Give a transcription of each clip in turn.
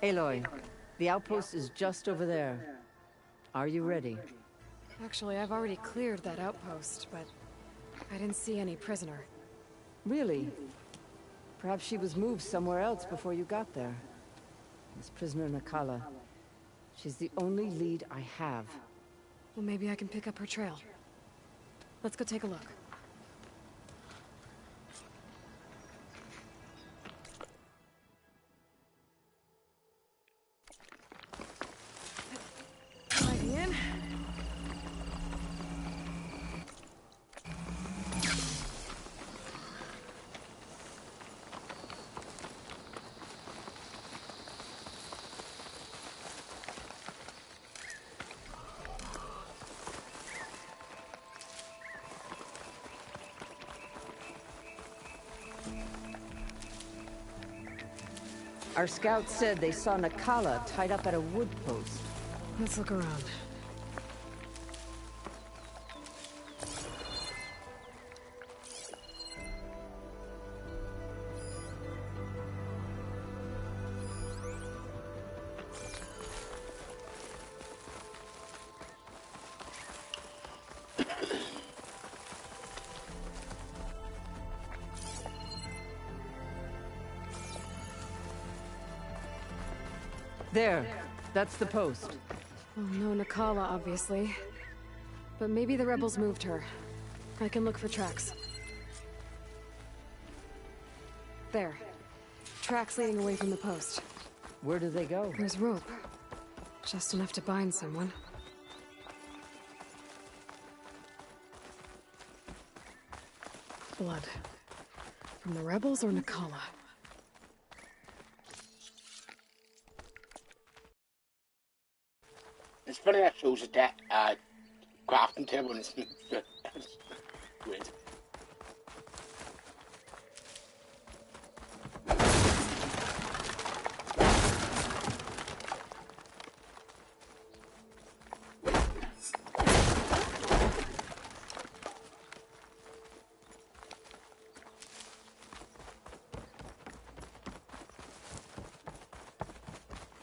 Aloy, the outpost is just over there. Are you ready? Actually, I've already cleared that outpost, but I didn't see any prisoner. Really? Perhaps she was moved somewhere else before you got there. This prisoner Nakala. She's the only lead I have. Well, maybe I can pick up her trail. Let's go take a look. Sliding in. Our scouts said they saw Nakala tied up at a wood post. Let's look around. There, that's the post. Oh, no Nakala, obviously. But maybe the rebels moved her. I can look for tracks. There. Tracks leading away from the post. Where do they go? There's rope. Just enough to bind someone. Blood. From the rebels or Nakala? It's funny that shows a crafting table and it's weird.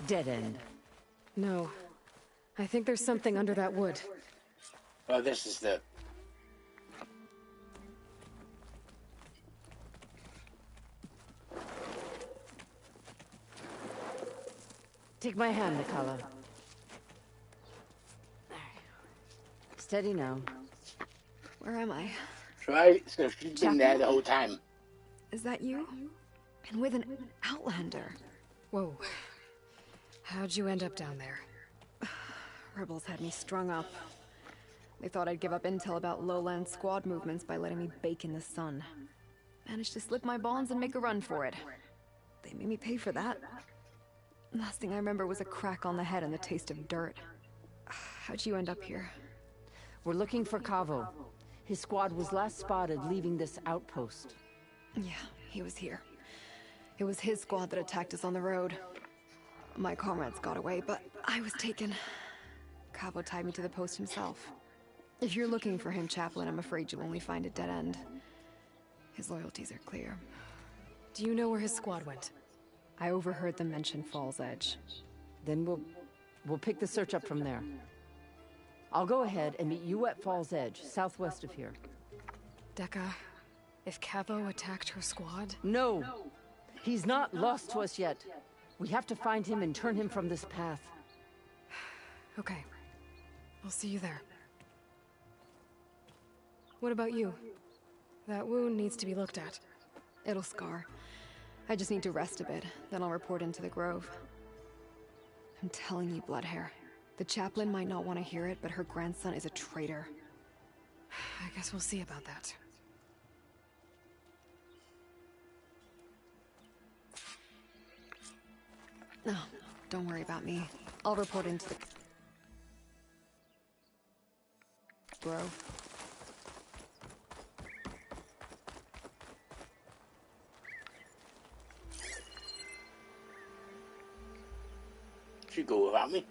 Dead end. No. I think there's something under that wood. Well, this is the... Take my hand, Nakala. Steady now. Where am I? Right, so she's been there the whole time. Is that you? And with an outlander. Whoa. How'd you end up down there? Rebels had me strung up. They thought I'd give up intel about lowland squad movements by letting me bake in the sun. Managed to slip my bonds and make a run for it. They made me pay for that. Last thing I remember was a crack on the head and the taste of dirt. How'd you end up here? We're looking for Kavo. His squad was last spotted leaving this outpost. Yeah, he was here. It was his squad that attacked us on the road. My comrades got away, but I was taken. Kavo tied me to the post himself. If you're looking for him, Chaplain, I'm afraid you'll only find a dead end. His loyalties are clear. Do you know where his squad went? I overheard them mention Fall's Edge. Then we'll pick the search up from there. I'll go ahead and meet you at Fall's Edge, southwest of here. Dekka, if Kavo attacked her squad? No! He's not lost to us yet. We have to find him and turn him from this path. Okay. I'll see you there. What about you? That wound needs to be looked at. It'll scar. I just need to rest a bit, then I'll report into the Grove. I'm telling you, Bloodhair. The chaplain might not want to hear it, but her grandson is a traitor. I guess we'll see about that. No, don't worry about me. I'll report into the Grove. Should go without me.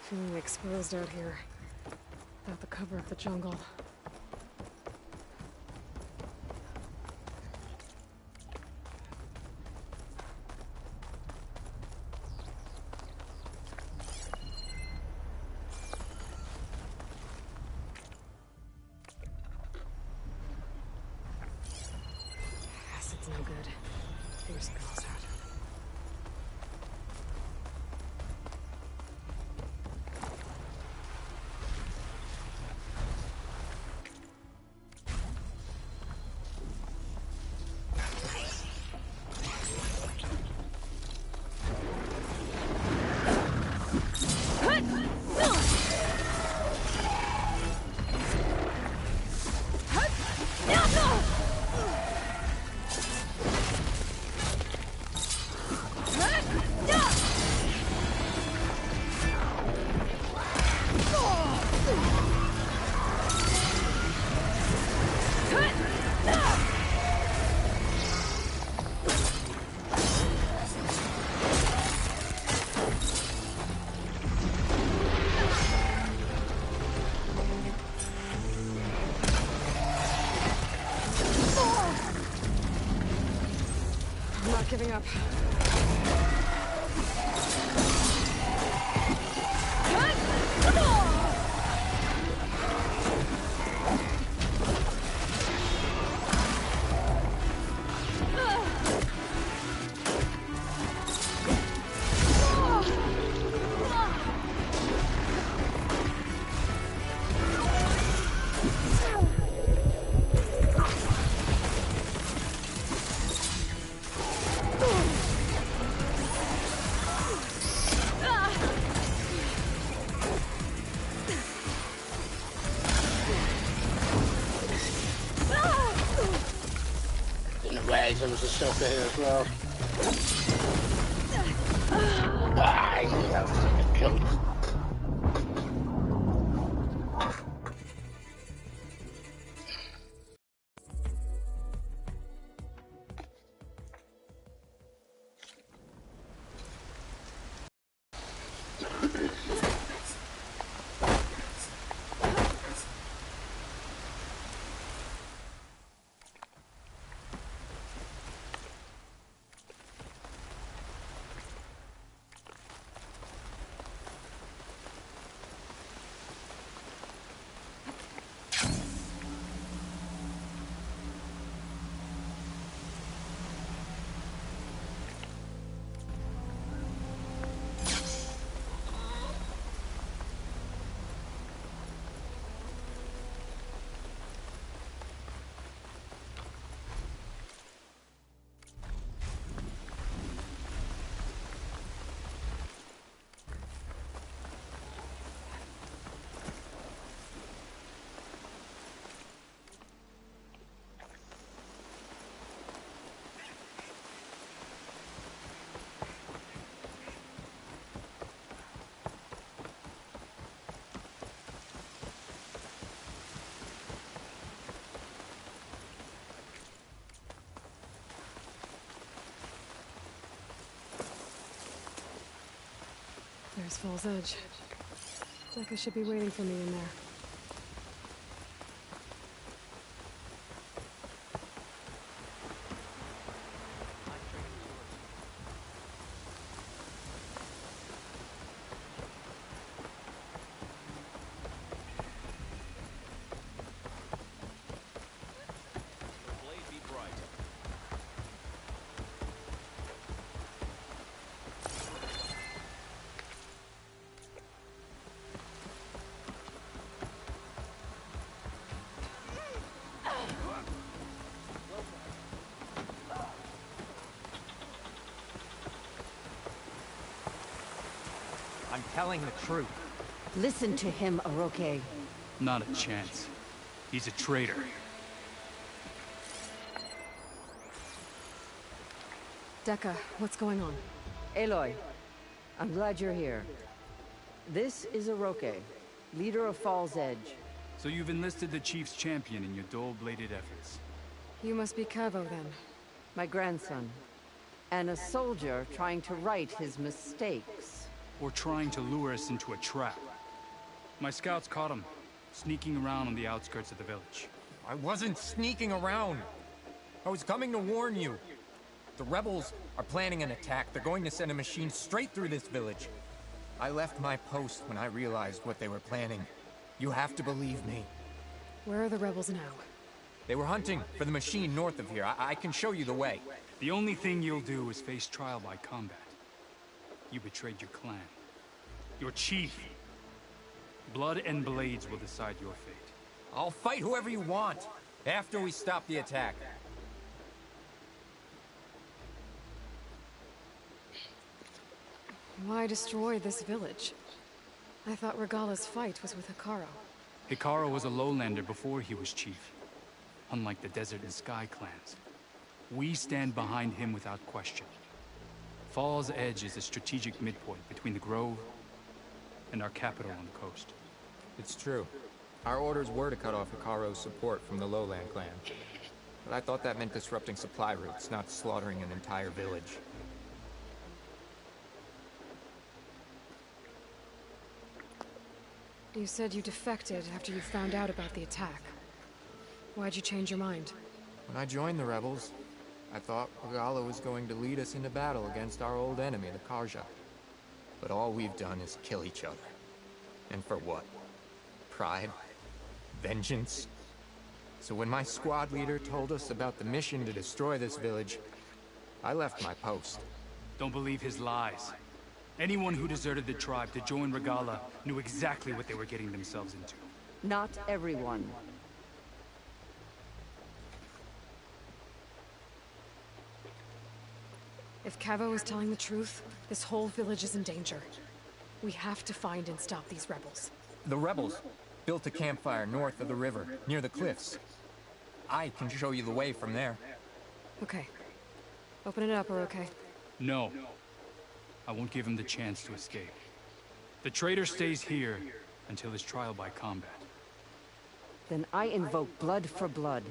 Feeling exposed out here. Without the cover of the jungle. Acid's no good. Figure something else out. I'm not giving up. There was a shelter here as well. Ah, that was a kill. There's Fall's Edge. Dekka should be waiting for me in there. I'm telling the truth. Listen to him, Oroke. Not a chance. He's a traitor. Dekka, what's going on? Aloy, I'm glad you're here. This is Oroke, leader of Fall's Edge. So you've enlisted the Chief's champion in your dull-bladed efforts. You must be Cavo, then. My grandson. And a soldier trying to right his mistakes. or trying to lure us into a trap. My scouts caught him, sneaking around on the outskirts of the village. I wasn't sneaking around. I was coming to warn you. The rebels are planning an attack. They're going to send a machine straight through this village. I left my post when I realized what they were planning. You have to believe me. Where are the rebels now? They were hunting for the machine north of here. I can show you the way. The only thing you'll do is face trial by combat. You betrayed your clan. Your chief. Blood and blades will decide your fate. I'll fight whoever you want, after we stop the attack. Why destroy this village? I thought Regala's fight was with Hekarro. Hekarro was a lowlander before he was chief. Unlike the Desert and Sky clans. We stand behind him without question. Fall's Edge is a strategic midpoint between the Grove and our capital on the coast. It's true. Our orders were to cut off Hekarro's support from the Lowland clan. But I thought that meant disrupting supply routes, not slaughtering an entire village. You said you defected after you found out about the attack. Why'd you change your mind? When I joined the rebels, I thought Regala was going to lead us into battle against our old enemy, the Carja. But all we've done is kill each other. And for what? Pride? Vengeance? So when my squad leader told us about the mission to destroy this village, I left my post. Don't believe his lies. Anyone who deserted the tribe to join Regala knew exactly what they were getting themselves into. Not everyone. If Cavo is telling the truth, this whole village is in danger. We have to find and stop these rebels. The rebels built a campfire north of the river, near the cliffs. I can show you the way from there. Okay. Open it up, or okay? No. I won't give him the chance to escape. The traitor stays here until his trial by combat. Then I invoke blood for blood.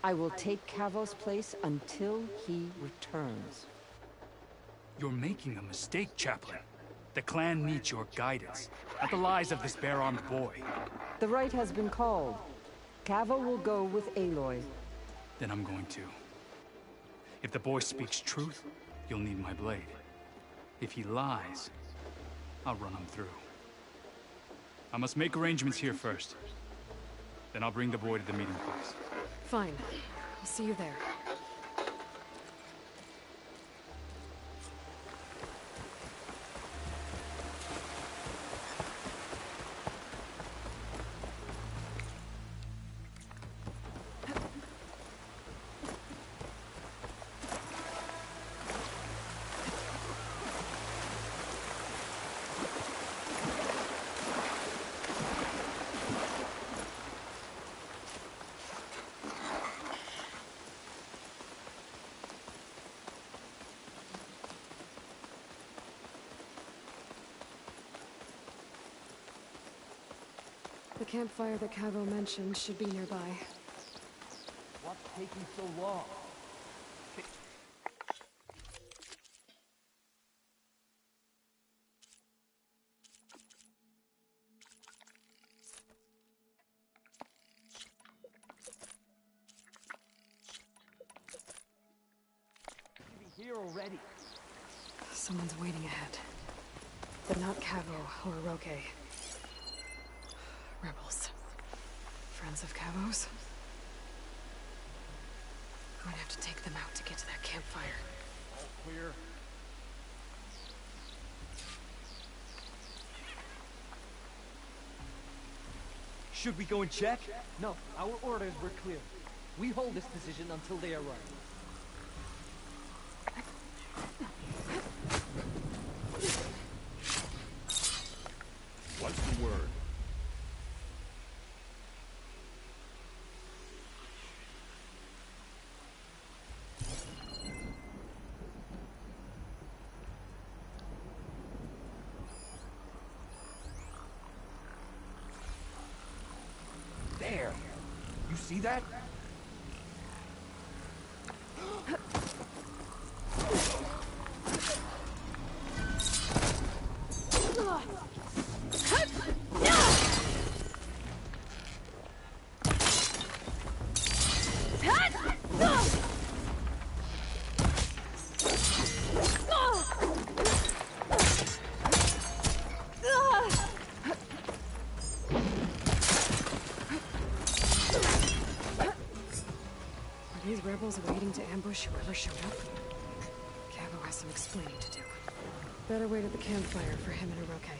I will take Cavo's place until he returns. You're making a mistake, Chaplain. The clan needs your guidance, not the lies of this bare-armed boy. The right has been called. Cavo will go with Aloy. Then I'm going to. If the boy speaks truth, you'll need my blade. If he lies, I'll run him through. I must make arrangements here first. Then I'll bring the boy to the meeting place. Fine. I'll see you there. The campfire that Cavo mentioned should be nearby. What's taking so long? Here already. Someone's waiting ahead. But not Cavo or Roque. Rebels. Friends of Cavo's? I'm gonna have to take them out to get to that campfire. All clear. Should we go and check? No, our orders were clear. We hold this position until they arrive. What's the word? There! You see that? rebels waiting to ambush whoever showed up? Cavo has some explaining to do. Better wait at the campfire for him and Hiroke.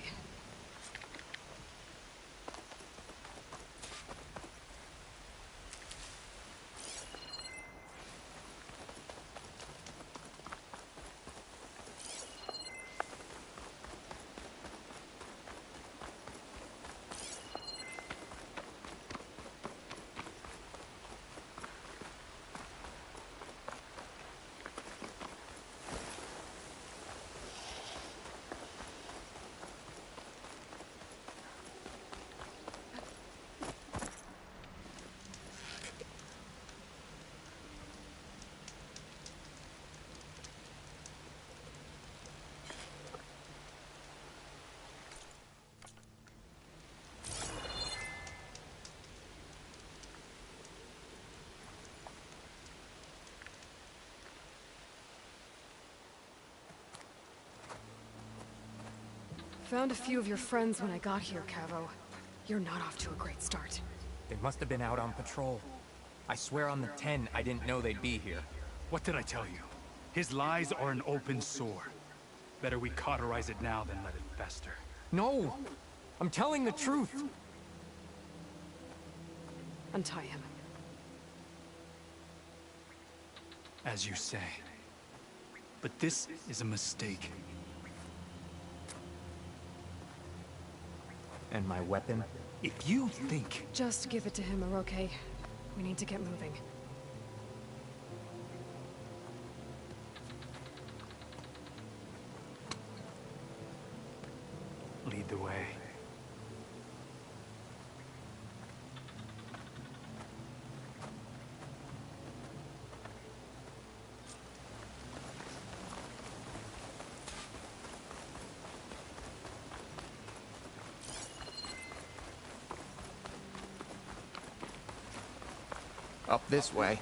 Found a few of your friends when I got here, Cavo. You're not off to a great start. They must have been out on patrol. I swear on the 10, I didn't know they'd be here. What did I tell you? His lies are an open sore. Better we cauterize it now than let it fester. No! I'm telling the truth! Untie him. As you say. But this is a mistake. And my weapon? If you think... Just give it to him, Hiroke. We need to get moving. Lead the way. Up this way.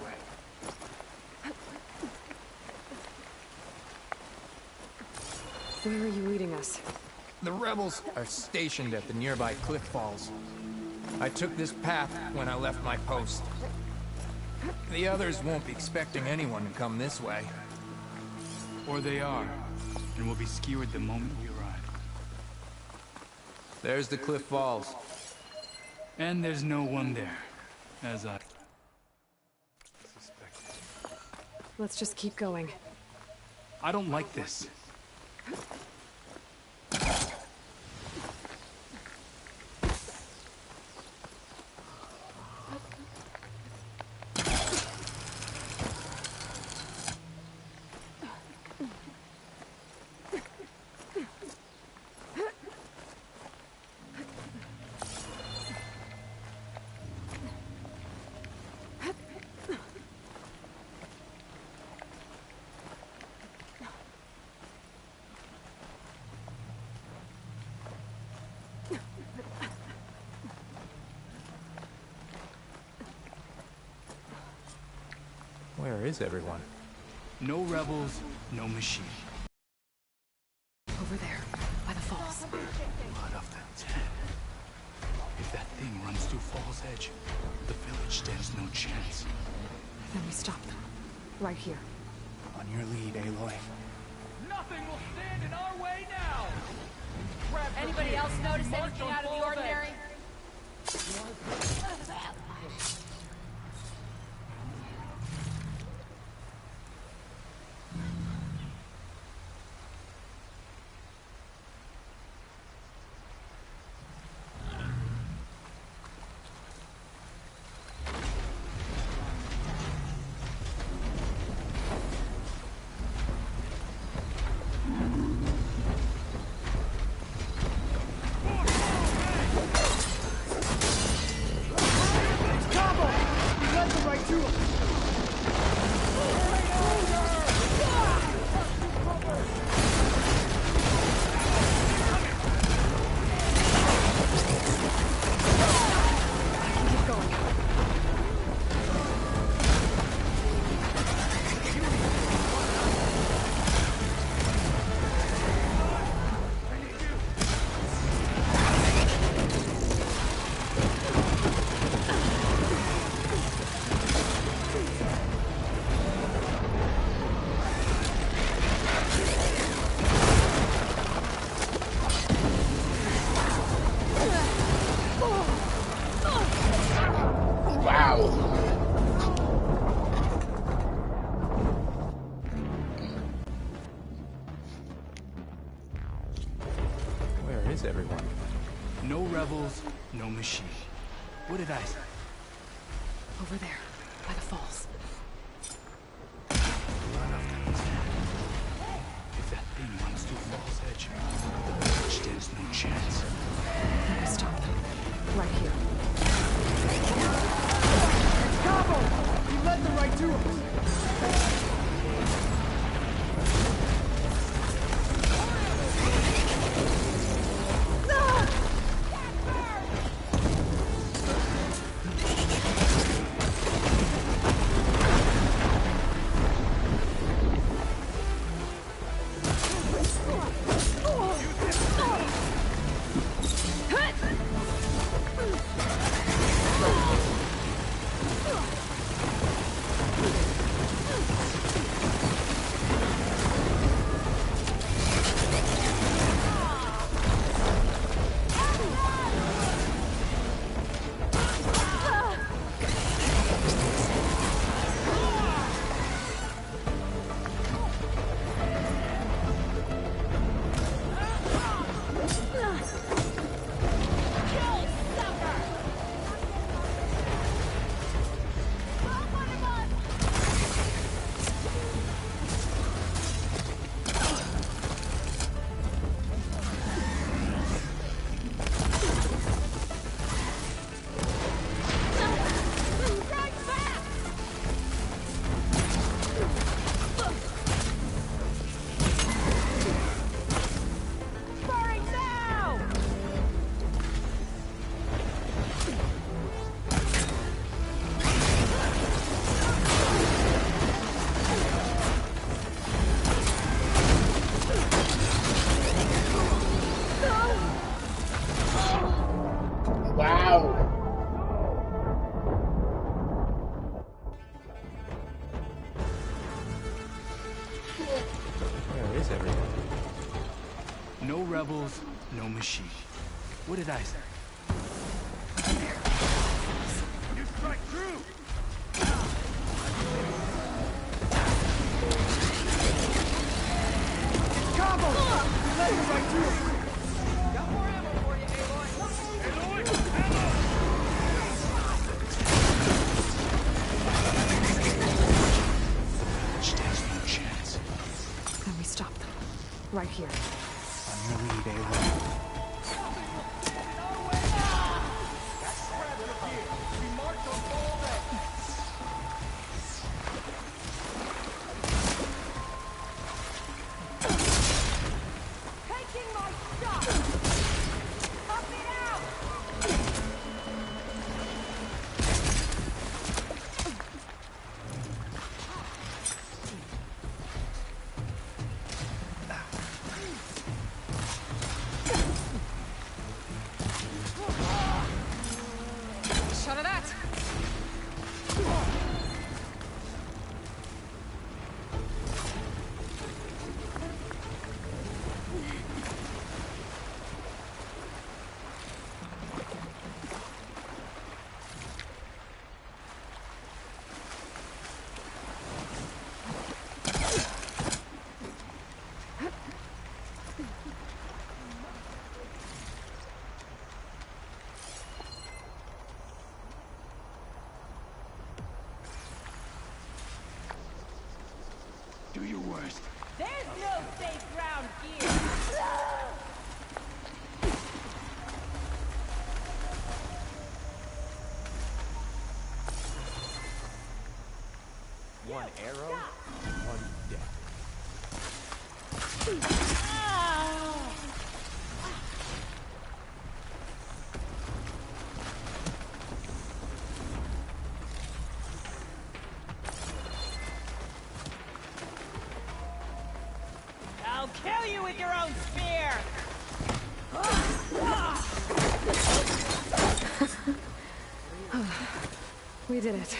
Where are you leading us? The rebels are stationed at the nearby cliff falls. I took this path when I left my post. The others won't be expecting anyone to come this way. Or they are, and will be skewered the moment we arrive. There's the cliff falls. And there's no one there, as I suspected. Let's just keep going. I don't like this. Where is everyone? No rebels, no machine. Over there, by the falls. Blood of the 10. If that thing runs through Fall's Edge, the village stands no chance. Then we stop them. Right here. On your lead, Aloy. Nothing will stand in our way now! Anybody else notice anything out of the ordinary? is everyone? No rebels, no machine. What did I say? Over there, by the falls. If that thing runs through Fall's Edge, the village stands no chance. Then we stop them. Right here. Cabo! He led them right to us! No rebels, no machine. What did I say? You strike true! Cabo! He led them right to us! Got more ammo for you, Aloy. Aloy, ammo! Stands no chance. Then we stop them. Right here. On your lead, Aloy. Taking my shot. Pump it out. Shot of that! Do your worst. There's no safe ground here. One arrow, one death. I'll kill you with your own spear. We did it.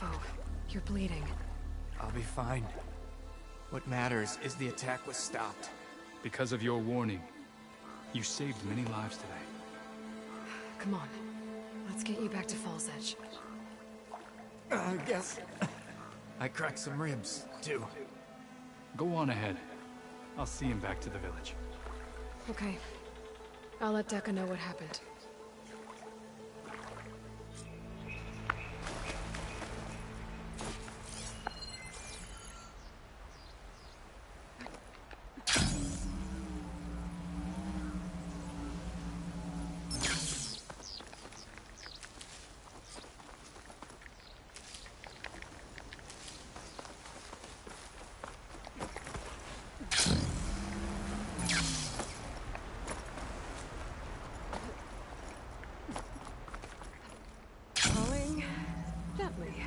Cavo, you're bleeding. I'll be fine. What matters is the attack was stopped. Because of your warning, you saved many lives today. Come on. Let's get you back to Falls Edge. I guess I cracked some ribs, too. Go on ahead. I'll see him back to the village. Okay. I'll let Dekka know what happened. Gently.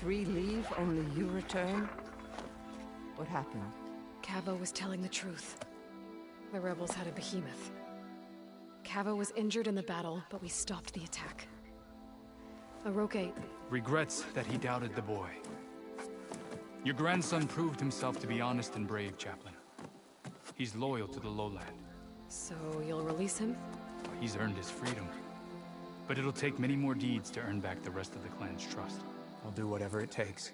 Three leave, only you return? What happened? Cavo was telling the truth. The rebels had a behemoth. Cavo was injured in the battle, but we stopped the attack. Oroke... Regrets that he doubted the boy. Your grandson proved himself to be honest and brave, Chaplain. He's loyal to the lowland. So you'll release him? He's earned his freedom. But it'll take many more deeds to earn back the rest of the clan's trust. I'll do whatever it takes.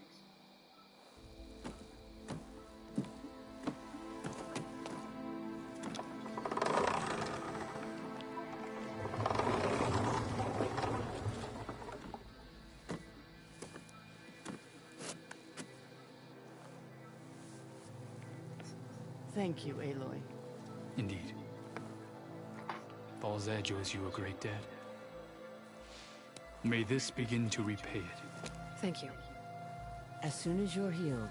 Thank you, Aloy. Indeed. Falls Edge owes you a great debt. May this begin to repay it. Thank you. As soon as you're healed,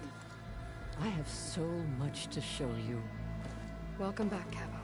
I have so much to show you. Welcome back, Cavo.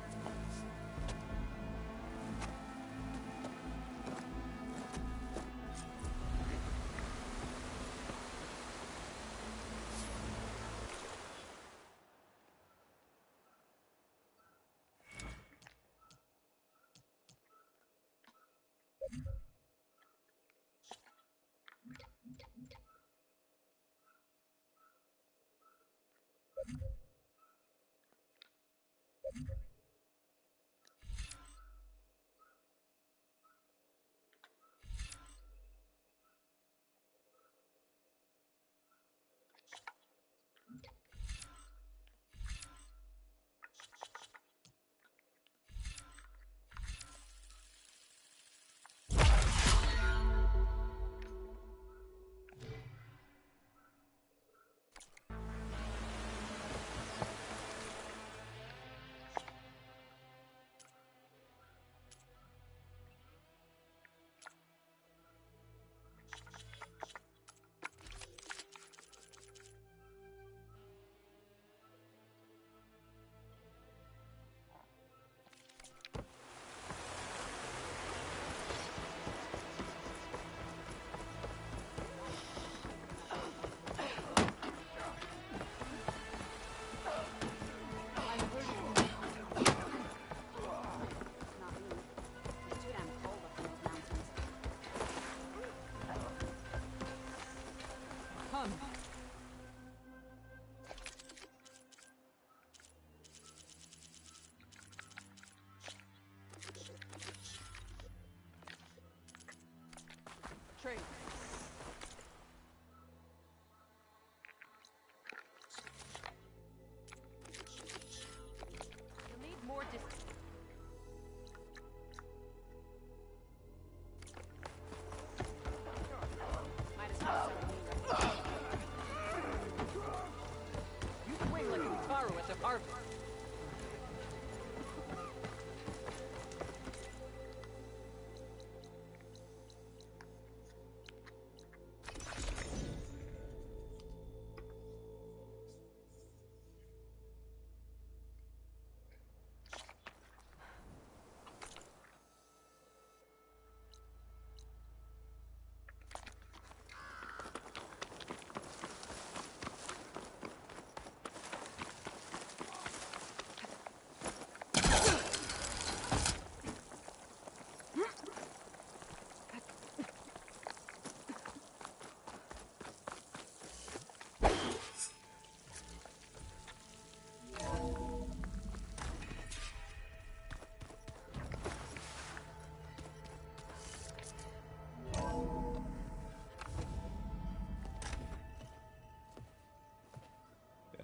starving.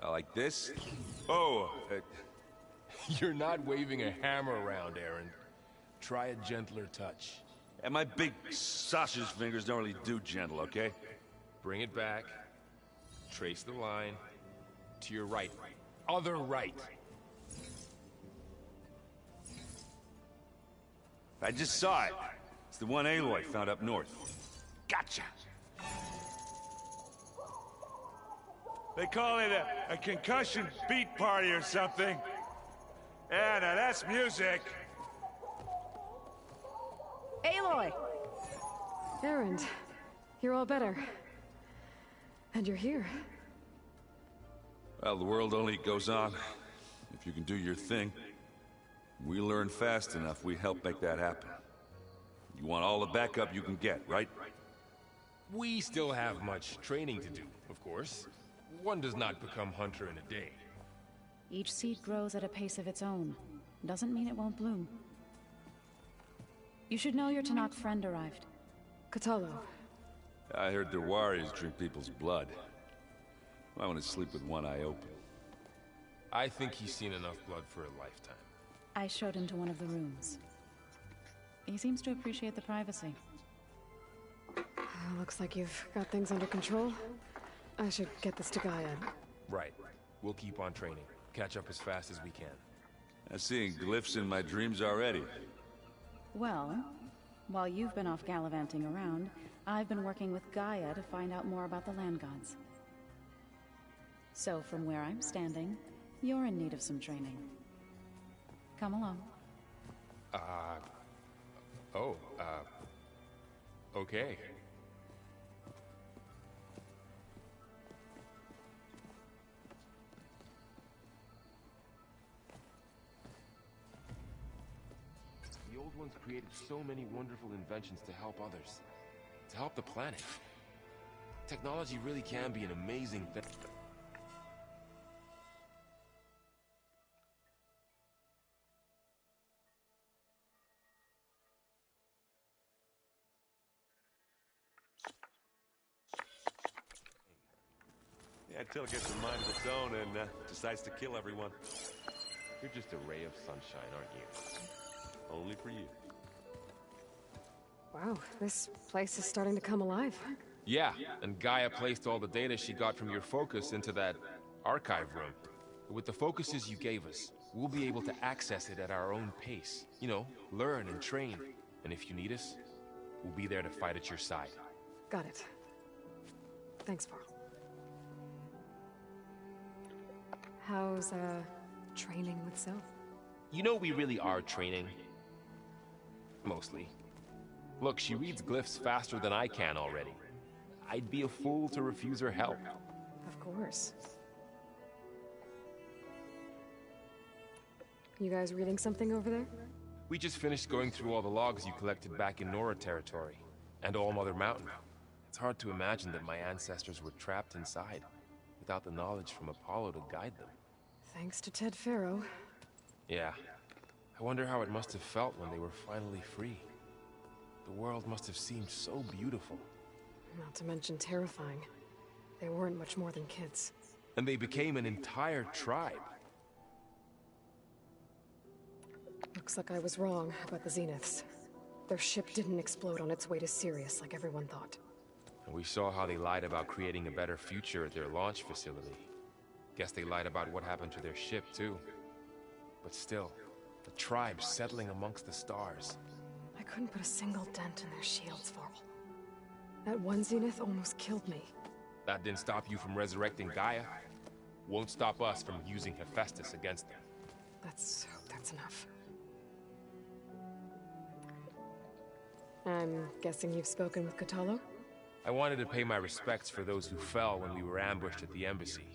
Like this? Oh, You're not waving a hammer around, Aaron. Try a gentler touch. and my big sausage fingers don't really do gentle, okay? Bring it back. Trace the line. To your right. Other right. I just saw it. It's the one Aloy found up north. Gotcha! They call it a concussion beat party or something. Yeah, now that's music. Aloy! Erend, you're all better. And you're here. Well, the world only goes on if you can do your thing. We learn fast enough, we help make that happen. You want all the backup you can get, right? We still have much training to do, of course. One does not become hunter in a day. Each seed grows at a pace of its own. Doesn't mean it won't bloom. You should know your Tenakth friend arrived. Kotallo. I heard their warriors drink people's blood. I want to sleep with one eye open. I think he's seen enough blood for a lifetime. I showed him to one of the rooms. He seems to appreciate the privacy. Looks like you've got things under control. I should get this to Gaia. Right. We'll keep on training. Catch up as fast as we can. I'm seeing glyphs in my dreams already. Well, while you've been off gallivanting around, I've been working with Gaia to find out more about the land gods. So from where I'm standing, you're in need of some training. Come along. Okay. The Old Ones created so many wonderful inventions to help others. To help the planet. Technology really can be an amazing thing. Yeah, until it gets a mind of its own and decides to kill everyone. You're just a ray of sunshine, aren't you? Only for you. Wow, this place is starting to come alive. Yeah, and Gaia placed all the data she got from your focus into that archive room. With the focuses you gave us, we'll be able to access it at our own pace. You know, learn and train. And if you need us, we'll be there to fight at your side. Got it. Thanks, Varl. How's, training with Zoe? You know we really are training. Mostly. Look, she reads glyphs faster than I can already. I'd be a fool to refuse her help. Of course. You guys reading something over there? We just finished going through all the logs you collected back in Nora territory, and All Mother Mountain. It's hard to imagine that my ancestors were trapped inside, without the knowledge from Apollo to guide them. Thanks to Ted Faro. Yeah. I wonder how it must have felt when they were finally free. The world must have seemed so beautiful. Not to mention terrifying. They weren't much more than kids. And they became an entire tribe. Looks like I was wrong about the Zeniths. Their ship didn't explode on its way to Sirius like everyone thought. And we saw how they lied about creating a better future at their launch facility. Guess they lied about what happened to their ship, too. But still, the tribe settling amongst the stars. I couldn't put a single dent in their shields, Varl. That one zenith almost killed me. That didn't stop you from resurrecting Gaia. Won't stop us from using Hephaestus against them. Let's hope that's enough. I'm guessing you've spoken with Kotallo? I wanted to pay my respects for those who fell when we were ambushed at the embassy.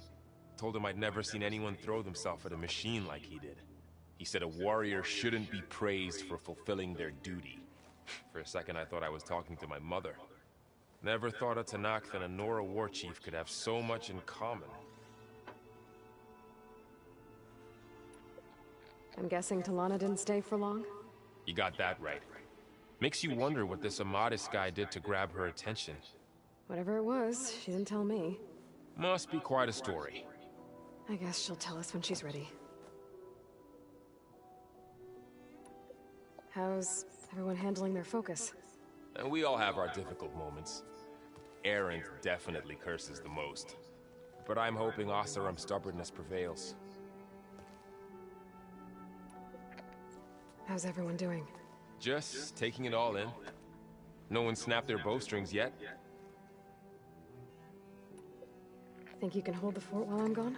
Told him I'd never seen anyone throw themselves at a machine like he did. He said a warrior shouldn't be praised for fulfilling their duty. For a second I thought I was talking to my mother. Never thought a Tenakth and a Nora war chief could have so much in common. I'm guessing Talana didn't stay for long? You got that right. Makes you wonder what this Amadis guy did to grab her attention. Whatever it was, she didn't tell me. Must be quite a story. I guess she'll tell us when she's ready. How's everyone handling their focus? And we all have our difficult moments. Erend definitely curses the most. But I'm hoping Oseram's stubbornness prevails. How's everyone doing? Just taking it all in. No one snapped their bowstrings yet. Think you can hold the fort while I'm gone?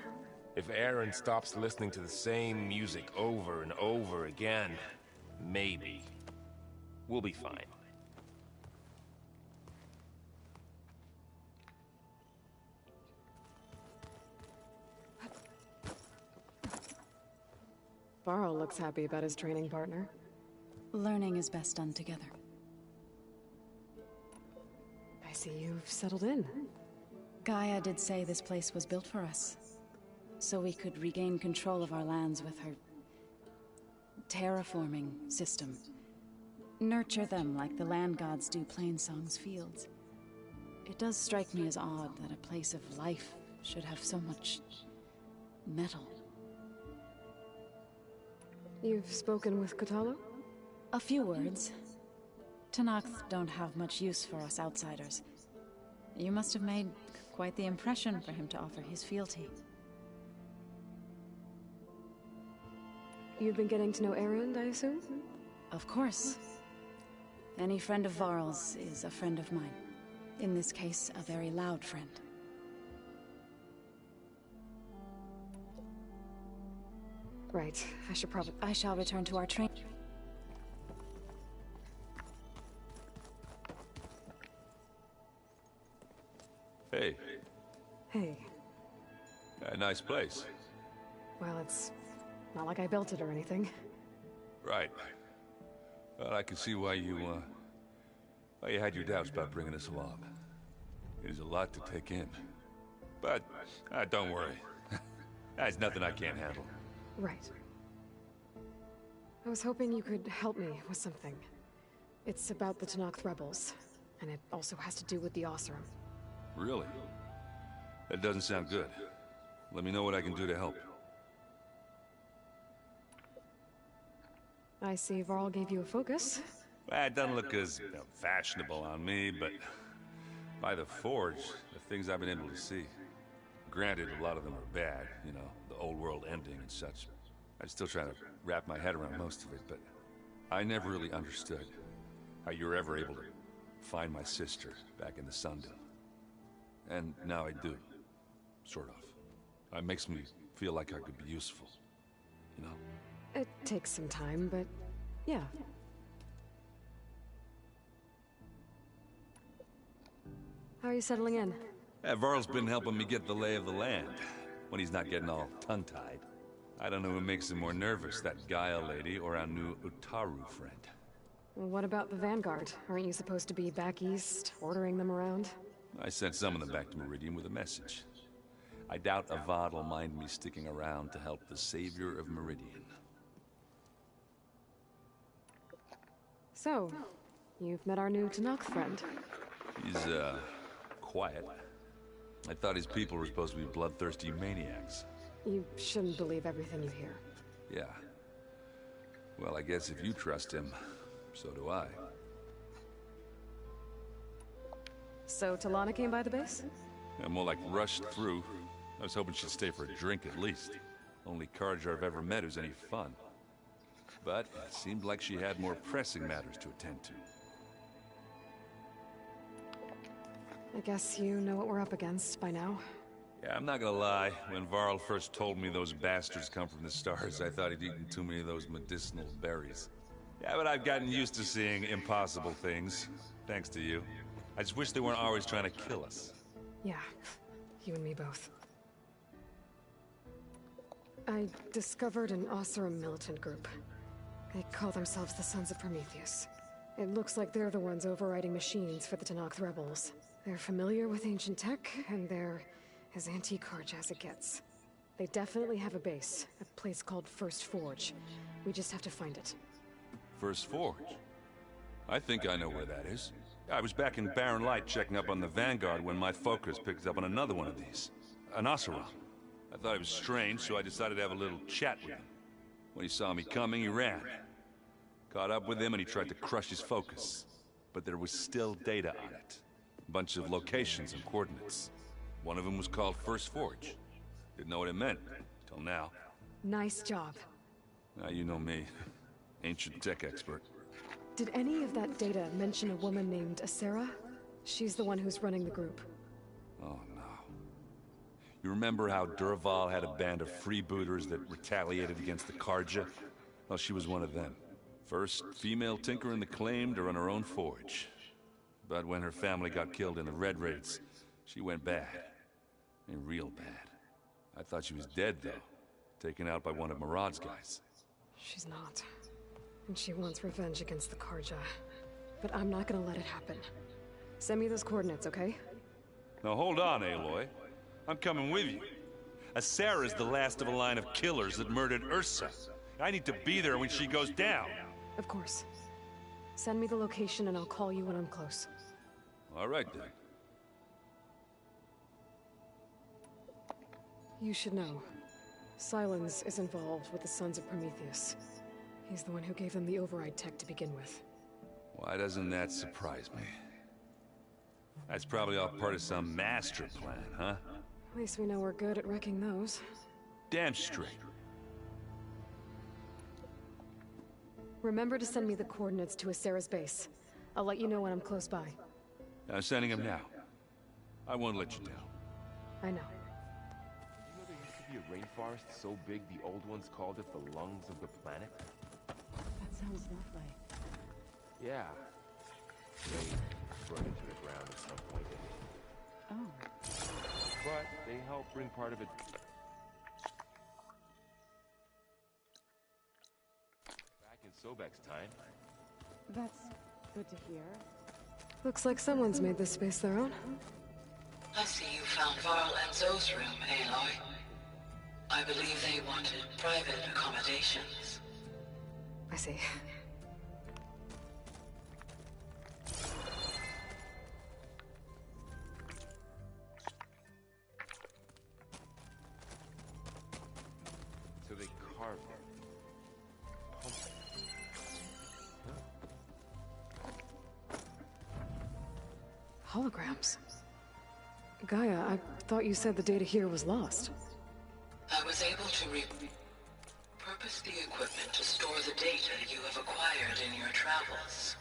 If Erend stops listening to the same music over and over again, maybe. We'll be fine. Varl looks happy about his training partner. Learning is best done together. I see you've settled in. Gaia did say this place was built for us, so we could regain control of our lands with her terraforming system. Nurture them like the land gods do Plainsong's fields. It does strike me as odd that a place of life should have so much metal. You've spoken with Kotallo? A few words. Tenakth don't have much use for us outsiders. You must have made quite the impression for him to offer his fealty. You've been getting to know Erend, I assume? Of course. Any friend of Varl's is a friend of mine. In this case, a very loud friend. Right. I shall return to our train. Hey. Hey. A nice place. Well, it's not like I built it or anything. Right. Well, I can see why you had your doubts about bringing us along. It is a lot to take in. But, don't worry. There's nothing I can't handle. Right. I was hoping you could help me with something. It's about the Tenakth rebels, and it also has to do with the Oseram. Really? That doesn't sound good. Let me know what I can do to help. I see Varl gave you a focus. Well, it doesn't look as fashionable on me, but by the Forge, the things I've been able to see. Granted, a lot of them are bad, you know, the old world ending and such. I'm still trying to wrap my head around most of it, but I never really understood how you were ever able to find my sister back in the Sundom. And now I do. Sort of. It makes me feel like I could be useful. You know? It takes some time, but yeah. How are you settling in? Varl's been helping me get the lay of the land, when he's not getting all tongue-tied. I don't know who makes him more nervous, that Gaia lady or our new Utaru friend. Well, what about the Vanguard? Aren't you supposed to be back east, ordering them around? I sent some of them back to Meridian with a message. I doubt Avad will mind me sticking around to help the savior of Meridian. So, you've met our new Tenakth friend. He's, quiet. I thought his people were supposed to be bloodthirsty maniacs. You shouldn't believe everything you hear. Yeah. Well, I guess if you trust him, so do I. So Talana came by the base? I'm more like rushed through. I was hoping she'd stay for a drink at least. Only Carja I've ever met who's any fun. But it seemed like she had more pressing matters to attend to. I guess you know what we're up against by now. Yeah, I'm not gonna lie. When Varl first told me those bastards come from the stars, I thought he'd eaten too many of those medicinal berries. Yeah, but I've gotten used to seeing impossible things, thanks to you. I just wish they weren't always trying to kill us. Yeah, you and me both. I discovered an Oseram militant group. They call themselves the Sons of Prometheus. It looks like they're the ones overriding machines for the Tenakth rebels. They're familiar with ancient tech, and they're as anti-Carja as it gets. They definitely have a base, a place called First Forge. We just have to find it. First Forge? I think I know where that is. I was back in Barren Light checking up on the Vanguard when my focus picked up on another one of these. An Oseram. I thought it was strange, so I decided to have a little chat with him. When he saw me coming, he ran. Caught up with him and he tried to crush his focus. But there was still data on it. A bunch of locations and coordinates. One of them was called First Forge. Didn't know what it meant, till now. Nice job. Now you know me. Ancient tech expert. Did any of that data mention a woman named Asera? She's the one who's running the group. Oh no. You remember how Durval had a band of freebooters that retaliated against the Carja? Well, she was one of them. First female tinker in the Claim to run her own forge. But when her family got killed in the Red Raids, she went bad. And real bad. I thought she was dead, though. Taken out by one of Marad's guys. She's not. And she wants revenge against the Carja. But I'm not gonna let it happen. Send me those coordinates, okay? Now hold on, Aloy. I'm coming with you. Asera's the last of a line of killers that murdered Ursa. I need to be there when she goes down. Of course. Send me the location and I'll call you when I'm close. All right, then. You should know. Sylens is involved with the Sons of Prometheus. He's the one who gave them the override tech to begin with. Why doesn't that surprise me? That's probably all part of some master plan, huh? At least we know we're good at wrecking those. Damn straight. Remember to send me the coordinates to Asera's base. I'll let you know when I'm close by. I'm sending him now. I won't let you down. I know. You know there used to be a rainforest so big the old ones called it the lungs of the planet? That sounds lovely. Yeah. They burned into the ground at some point. Oh. But they helped bring part of it back in Sobek's time. That's good to hear. Looks like someone's made this space their own. I see you found Varl and Zoe's room, Aloy. I believe they wanted private accommodations. I see. So they carved it. Pumped it. Holograms. Gaia, I thought you said the data here was lost. I was able to repurpose the equipment to store the data you have acquired in your travels.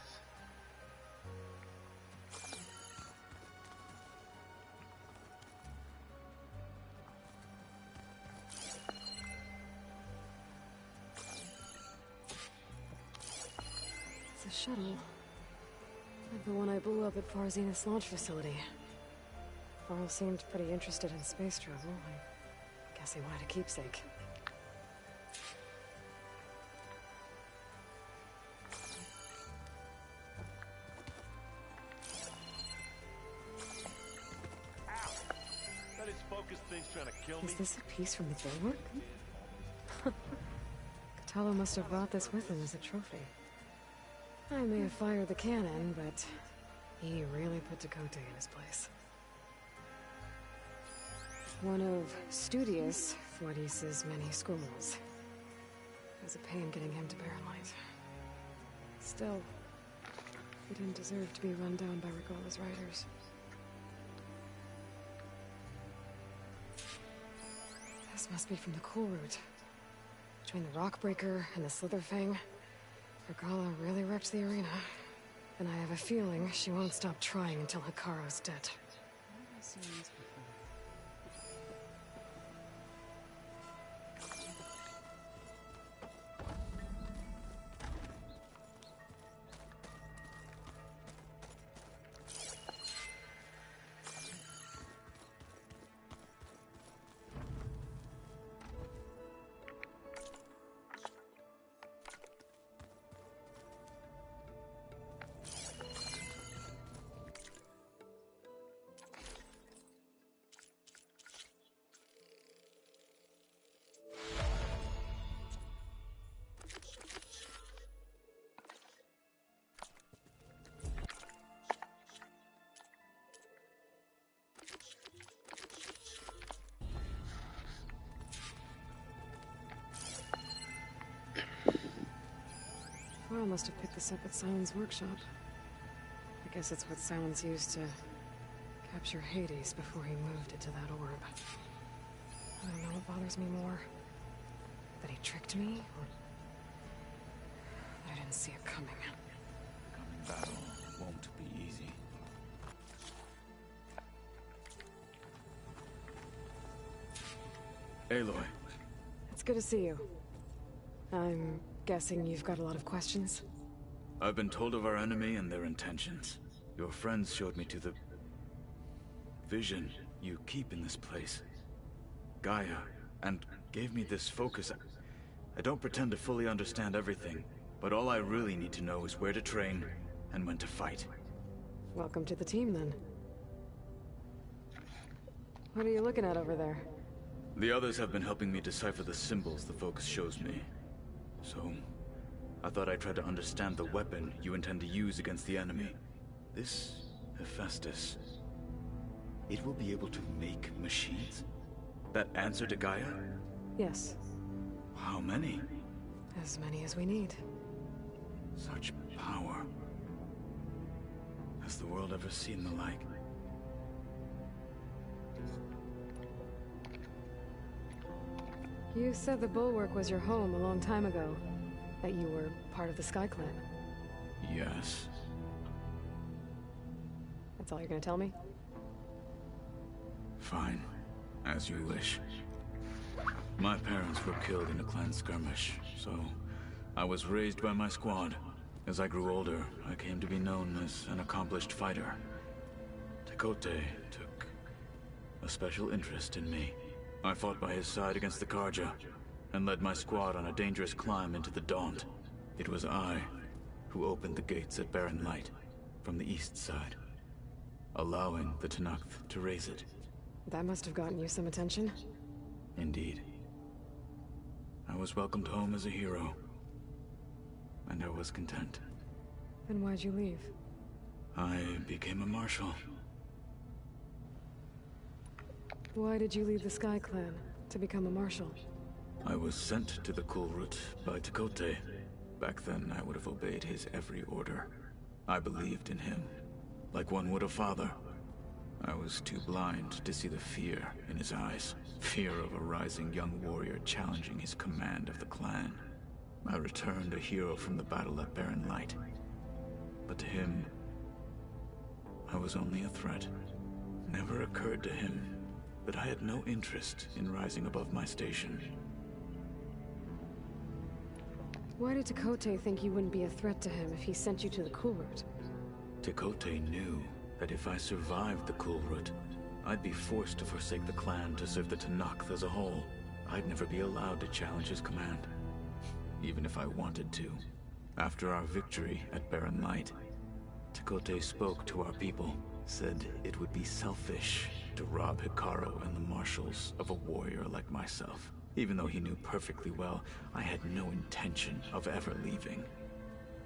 It's a shuttle. Like the one I blew up at Far Zenith's launch facility. Varl seemed pretty interested in space travel. I guess he wanted a keepsake. That is focus thing's trying to kill me. Is this a piece from the framework? Kotallo must have brought this with him as a trophy. I may have fired the cannon, but he really put Tekotteh in his place. One of Studious Fortis's many schools. It was a pain getting him to Barren Light. Still, he didn't deserve to be run down by Regalla's riders. This must be from the cool route. Between the Rockbreaker and the Slitherfang, Regalla really wrecked the arena. And I have a feeling she won't stop trying until Hikaru's dead. Carl must have picked this up at Silence workshop. I guess it's what Silence used to capture Hades before he moved it to that orb. I don't know what bothers me more. That he tricked me, or that I didn't see it coming. Coming battle won't be easy. Aloy. It's good to see you. I'm guessing you've got a lot of questions? I've been told of our enemy and their intentions. Your friends showed me to the vision you keep in this place, Gaia, and gave me this focus. I don't pretend to fully understand everything, but all I really need to know is where to train and when to fight. Welcome to the team, then. What are you looking at over there? The others have been helping me decipher the symbols the focus shows me. So, I thought I'd try to understand the weapon you intend to use against the enemy. This Hephaestus, it will be able to make machines? That answer to Gaia? Yes. How many? As many as we need. Such power. Has the world ever seen the like? You said the Bulwark was your home a long time ago. That you were part of the Sky Clan. Yes. That's all you're gonna tell me? Fine. As you wish. My parents were killed in a clan skirmish, so I was raised by my squad. As I grew older, I came to be known as an accomplished fighter. Tekote took a special interest in me. I fought by his side against the Karja, and led my squad on a dangerous climb into the Daunt. It was I who opened the gates at Barren Light, from the east side, allowing the Tenakth to raise it. That must have gotten you some attention. Indeed. I was welcomed home as a hero, and I was content. Then why'd you leave? I became a marshal. Why did you leave the Sky Clan to become a marshal? I was sent to the Kulrut by Tekote. Back then, I would have obeyed his every order. I believed in him, like one would a father. I was too blind to see the fear in his eyes. Fear of a rising young warrior challenging his command of the clan. I returned a hero from the battle at Barren Light. But to him, I was only a threat. Never occurred to him that I had no interest in rising above my station. Why did Tekote think you wouldn't be a threat to him if he sent you to the Kulrut? Tekote knew that if I survived the Kulrut, I'd be forced to forsake the clan to serve the Tenakth as a whole. I'd never be allowed to challenge his command, even if I wanted to. After our victory at Barren Light, Tekote spoke to our people, said it would be selfish to rob Hikaru and the marshals of a warrior like myself. Even though he knew perfectly well I had no intention of ever leaving.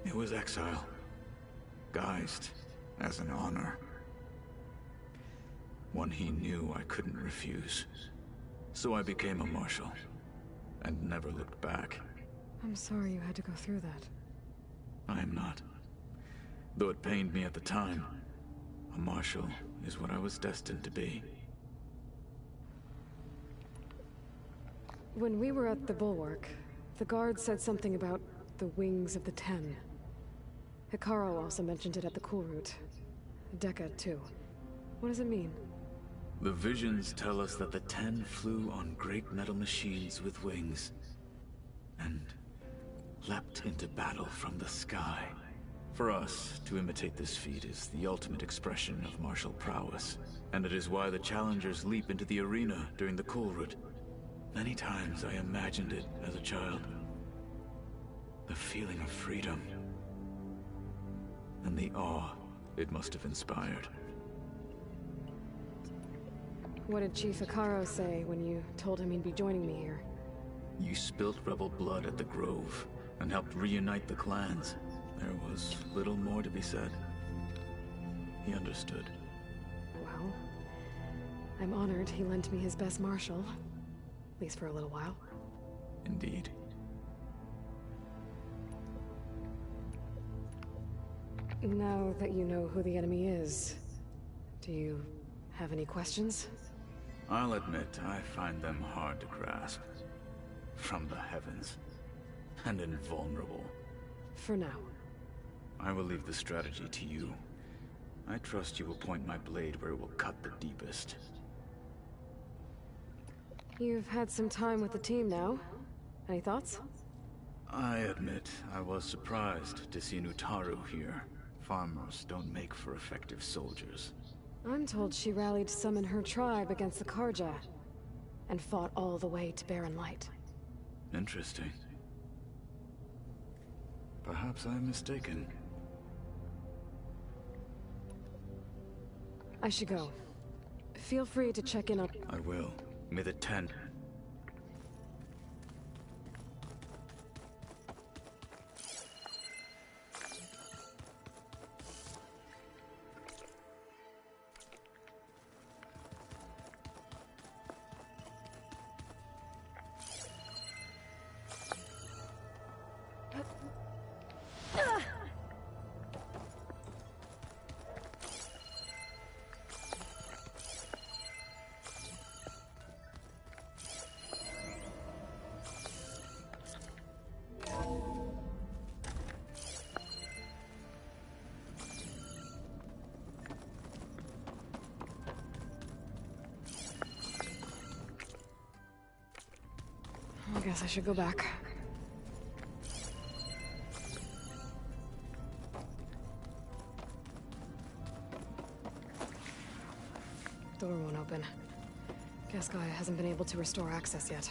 It was exile, guised as an honor. One he knew I couldn't refuse. So I became a marshal, and never looked back. I'm sorry you had to go through that. I am not. Though it pained me at the time, a marshal is what I was destined to be. When we were at the Bulwark, the guard said something about the Wings of the Ten. Hikaru also mentioned it at the Cool Route. Dekka, too. What does it mean? The visions tell us that the Ten flew on great metal machines with wings, and leapt into battle from the sky. For us, to imitate this feat is the ultimate expression of martial prowess, and it is why the challengers leap into the arena during the Cool Route. Many times I imagined it as a child. The feeling of freedom, and the awe it must have inspired. What did Chief Hikaru say when you told him he'd be joining me here? You spilt rebel blood at the Grove, and helped reunite the clans. There was little more to be said. He understood. Well, I'm honored he lent me his best martial. At least for a little while. Indeed. Now that you know who the enemy is, do you have any questions? I'll admit, I find them hard to grasp. From the heavens. And invulnerable. For now. I will leave the strategy to you. I trust you will point my blade where it will cut the deepest. You've had some time with the team now. Any thoughts? I admit, I was surprised to see Nutaru here. Farmers don't make for effective soldiers. I'm told she rallied some in her tribe against the Karja, and fought all the way to Barren Light. Interesting. Perhaps I'm mistaken. I should go. Feel free to check in on... I will. May the Ten... I guess I should go back. Door won't open. Guess Gaia hasn't been able to restore access yet.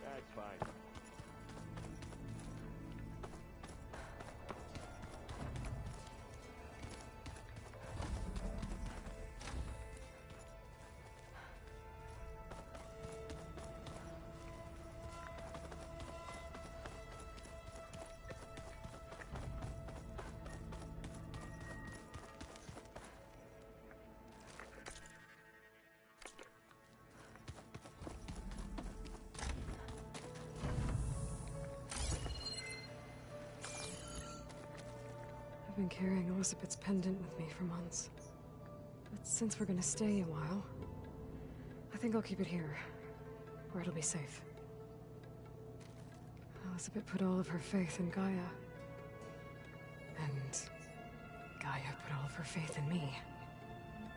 That's fine. I've been carrying Elizabeth's pendant with me for months. But since we're gonna stay a while, I think I'll keep it here, where it'll be safe. Elizabeth put all of her faith in Gaia. And Gaia put all of her faith in me.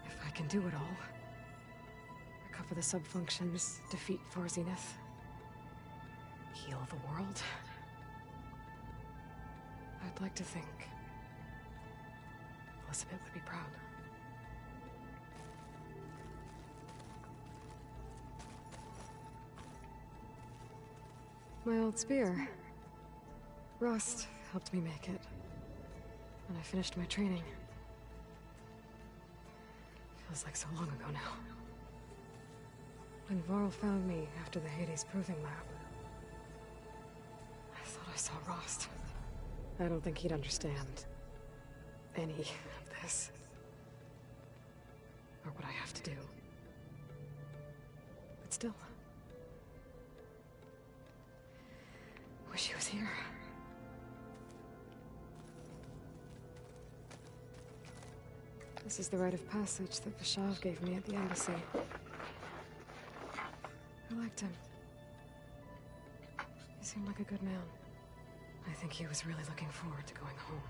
If I can do it all, recover the subfunctions, defeat Thor Zenith, heal the world, I'd like to think Elizabeth would be proud. My old spear. Rust helped me make it. And I finished my training. Feels like so long ago now. When Varl found me after the Hades Proving Lab, I thought I saw Rost. I don't think he'd understand any of this. Or what I have to do. But still. Wish he was here. This is the rite of passage that Vashav gave me at the embassy. I liked him. He seemed like a good man. I think he was really looking forward to going home.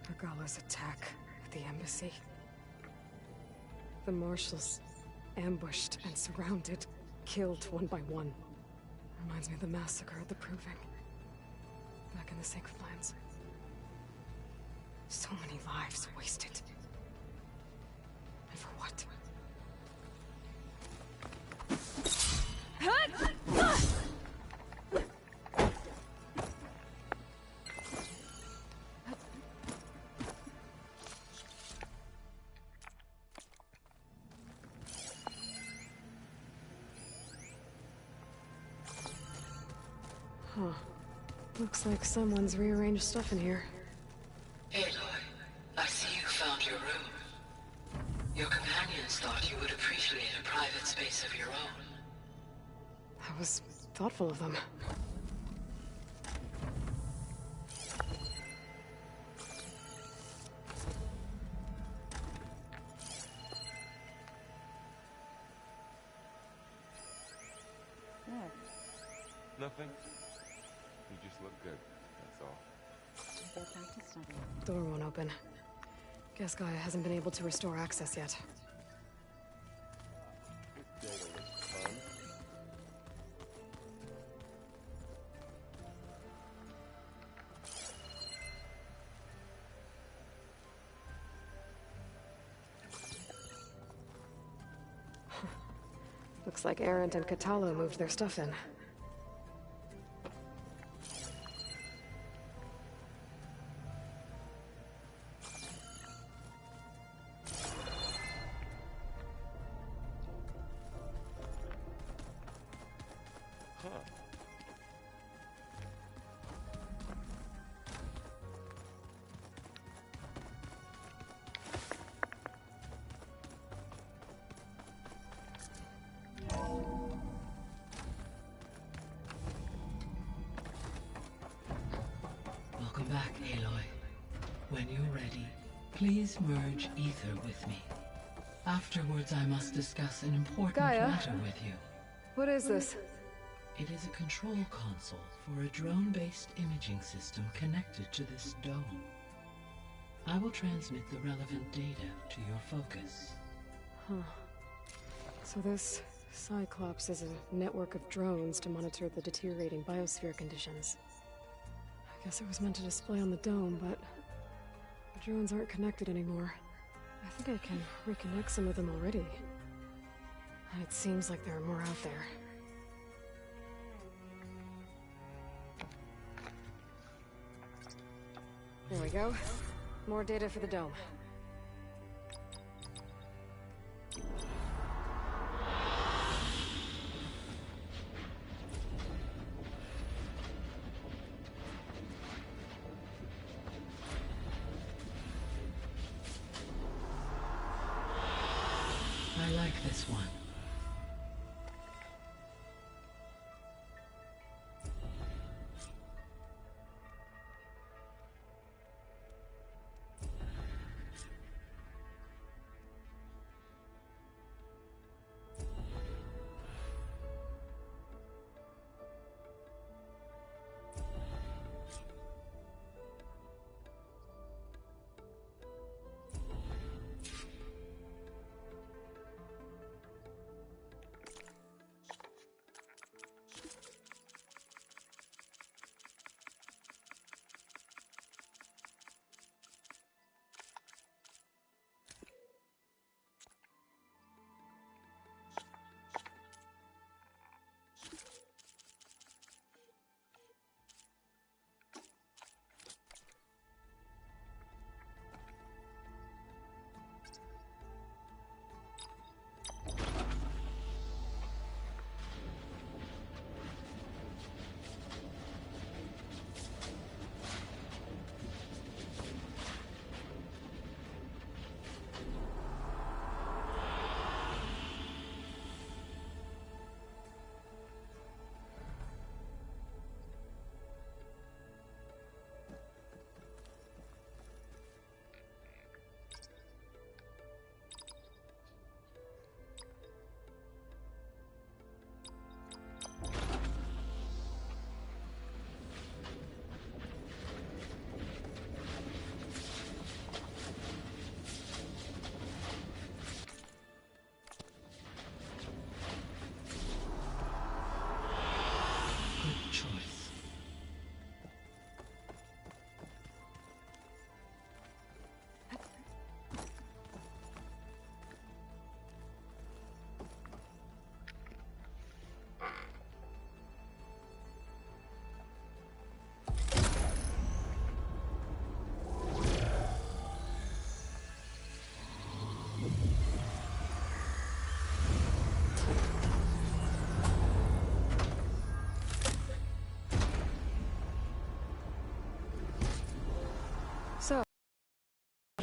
Regala's attack at the embassy. The marshals ambushed and surrounded, killed one by one. Reminds me of the massacre at the Proving. Back in the Sacred Lands. So many lives wasted. And for what? Huh. Looks like someone's rearranged stuff in here. Aloy, I see you found your room. Your companions thought you would appreciate a private space of your own. That was thoughtful of them. Nothing. You just look good, that's all. Go back to study. Door won't open. Guess Gaia hasn't been able to restore access yet. Looks like Erend and Katalo moved their stuff in. Welcome back, Aloy. When you're ready, please merge Ether with me. Afterwards, I must discuss an important Gaia? matter with you. What is this? It is a control console for a drone-based imaging system connected to this dome. I will transmit the relevant data to your focus. Huh. So this Cyclops is a network of drones to monitor the deteriorating biosphere conditions. I guess it was meant to display on the dome, but the drones aren't connected anymore. I think I can reconnect some of them already. And it seems like there are more out there. There we go. More data for the dome. I like this one.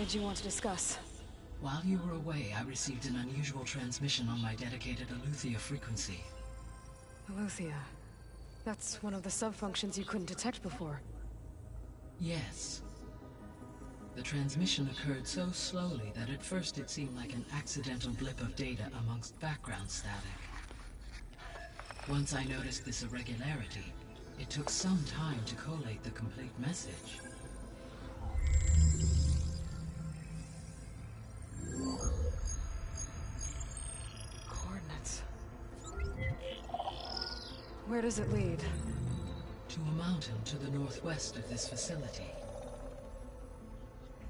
did you want to discuss? While you were away, I received an unusual transmission on my dedicated Eleuthia frequency. Eleuthia. That's one of the sub-functions you couldn't detect before. Yes. The transmission occurred so slowly that at first it seemed like an accidental blip of data amongst background static. Once I noticed this irregularity, it took some time to collate the complete message. Coordinates. Where does it lead? To a mountain to the northwest of this facility.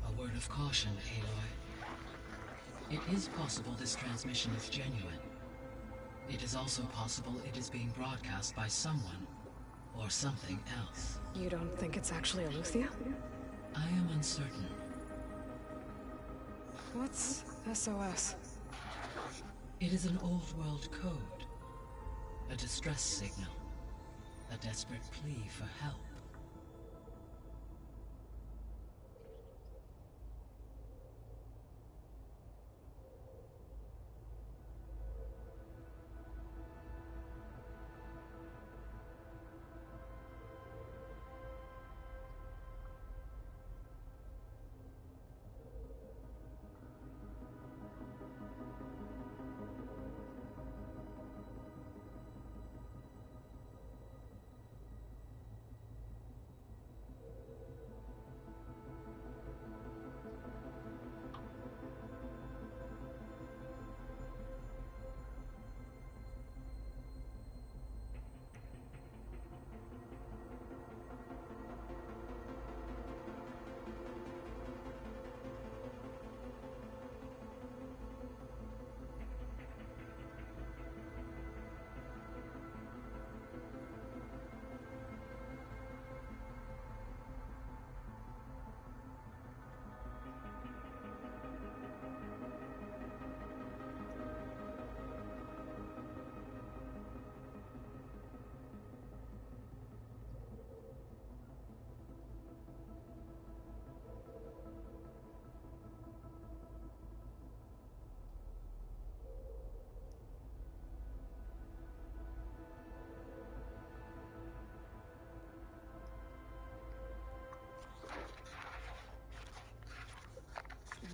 A word of caution, Aloy. It is possible this transmission is genuine. It is also possible it is being broadcast by someone, or something else. You don't think it's actually Eleuthia? I am uncertain. What's SOS? It is an old world code. A distress signal. A desperate plea for help.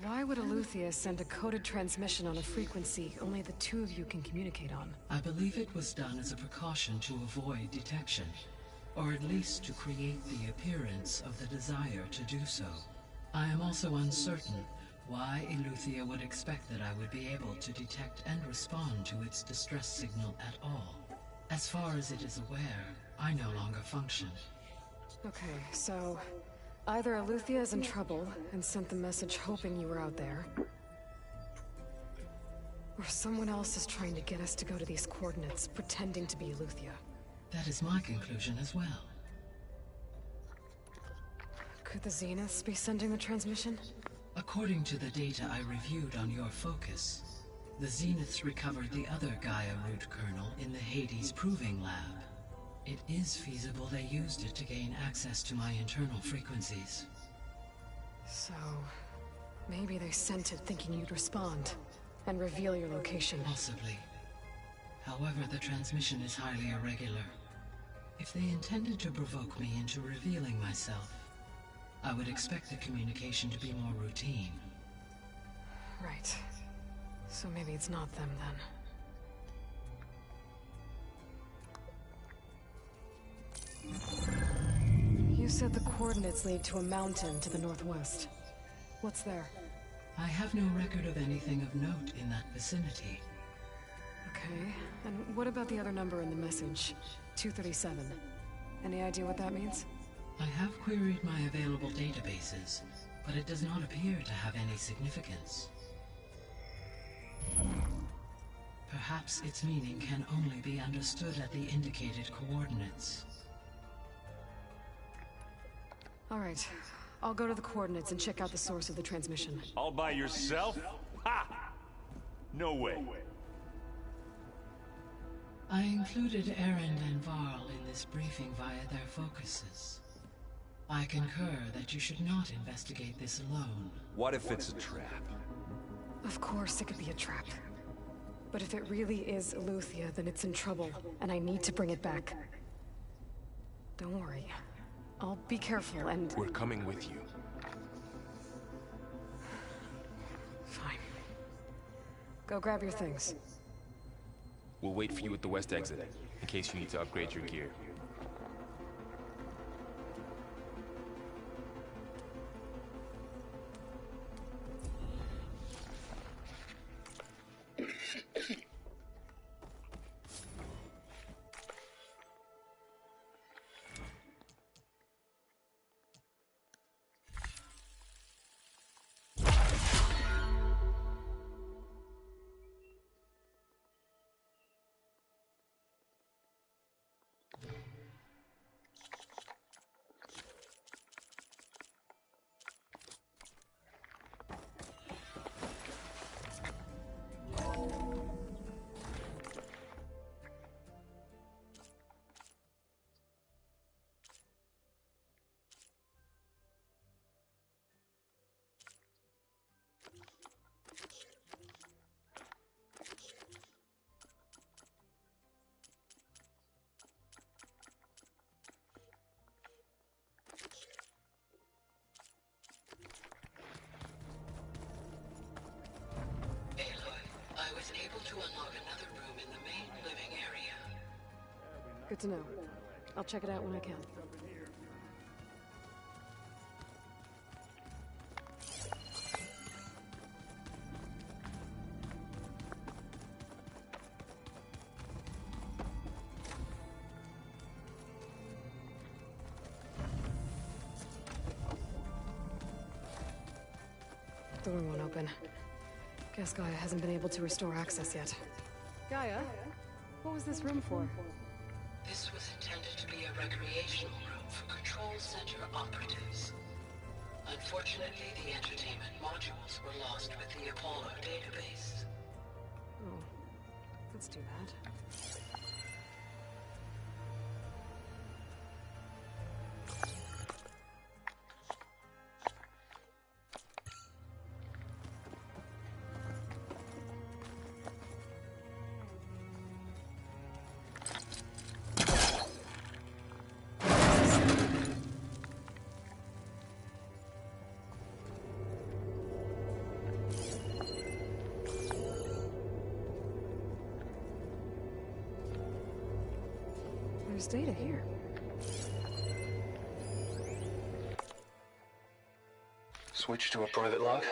Why would Eleuthia send a coded transmission on a frequency only the two of you can communicate on? I believe it was done as a precaution to avoid detection, or at least to create the appearance of the desire to do so. I am also uncertain why Eleuthia would expect that I would be able to detect and respond to its distress signal at all. As far as it is aware, I no longer function. Okay, so either Eleuthia is in trouble and sent the message hoping you were out there, or someone else is trying to get us to go to these coordinates, pretending to be Eleuthia. That is my conclusion as well. Could the Zeniths be sending the transmission? According to the data I reviewed on your focus, the Zeniths recovered the other Gaia root kernel in the Hades Proving Lab. It is feasible they used it to gain access to my internal frequencies. So, maybe they sent it thinking you'd respond and reveal your location. Possibly. However, the transmission is highly irregular. If they intended to provoke me into revealing myself, I would expect the communication to be more routine. Right. So maybe it's not them then. You said the coordinates lead to a mountain to the northwest. What's there? I have no record of anything of note in that vicinity. Okay, and what about the other number in the message? 237. Any idea what that means? I have queried my available databases, but it does not appear to have any significance. Perhaps its meaning can only be understood at the indicated coordinates. All right, I'll go to the coordinates and check out the source of the transmission. All by yourself? Ha! No way. I included Erend and Varl in this briefing via their focuses. I concur that you should not investigate this alone. What if it's a trap? Of course it could be a trap. But if it really is Eleuthia, then it's in trouble, and I need to bring it back. Don't worry. I'll be careful and... We're coming with you. Fine. Go grab your things. We'll wait for you at the west exit, in case you need to upgrade your gear. I was able to unlock another room in the main living area. Good to know. I'll check it out when I can. Door won't open. Guess Gaia hasn't been able to restore access yet. Gaia? What was this room for? This was intended to be a recreational room for Control Center operatives. Unfortunately, the entertainment modules were lost with the Apollo database. Oh, that's too bad. There's data here. Switch to a private log.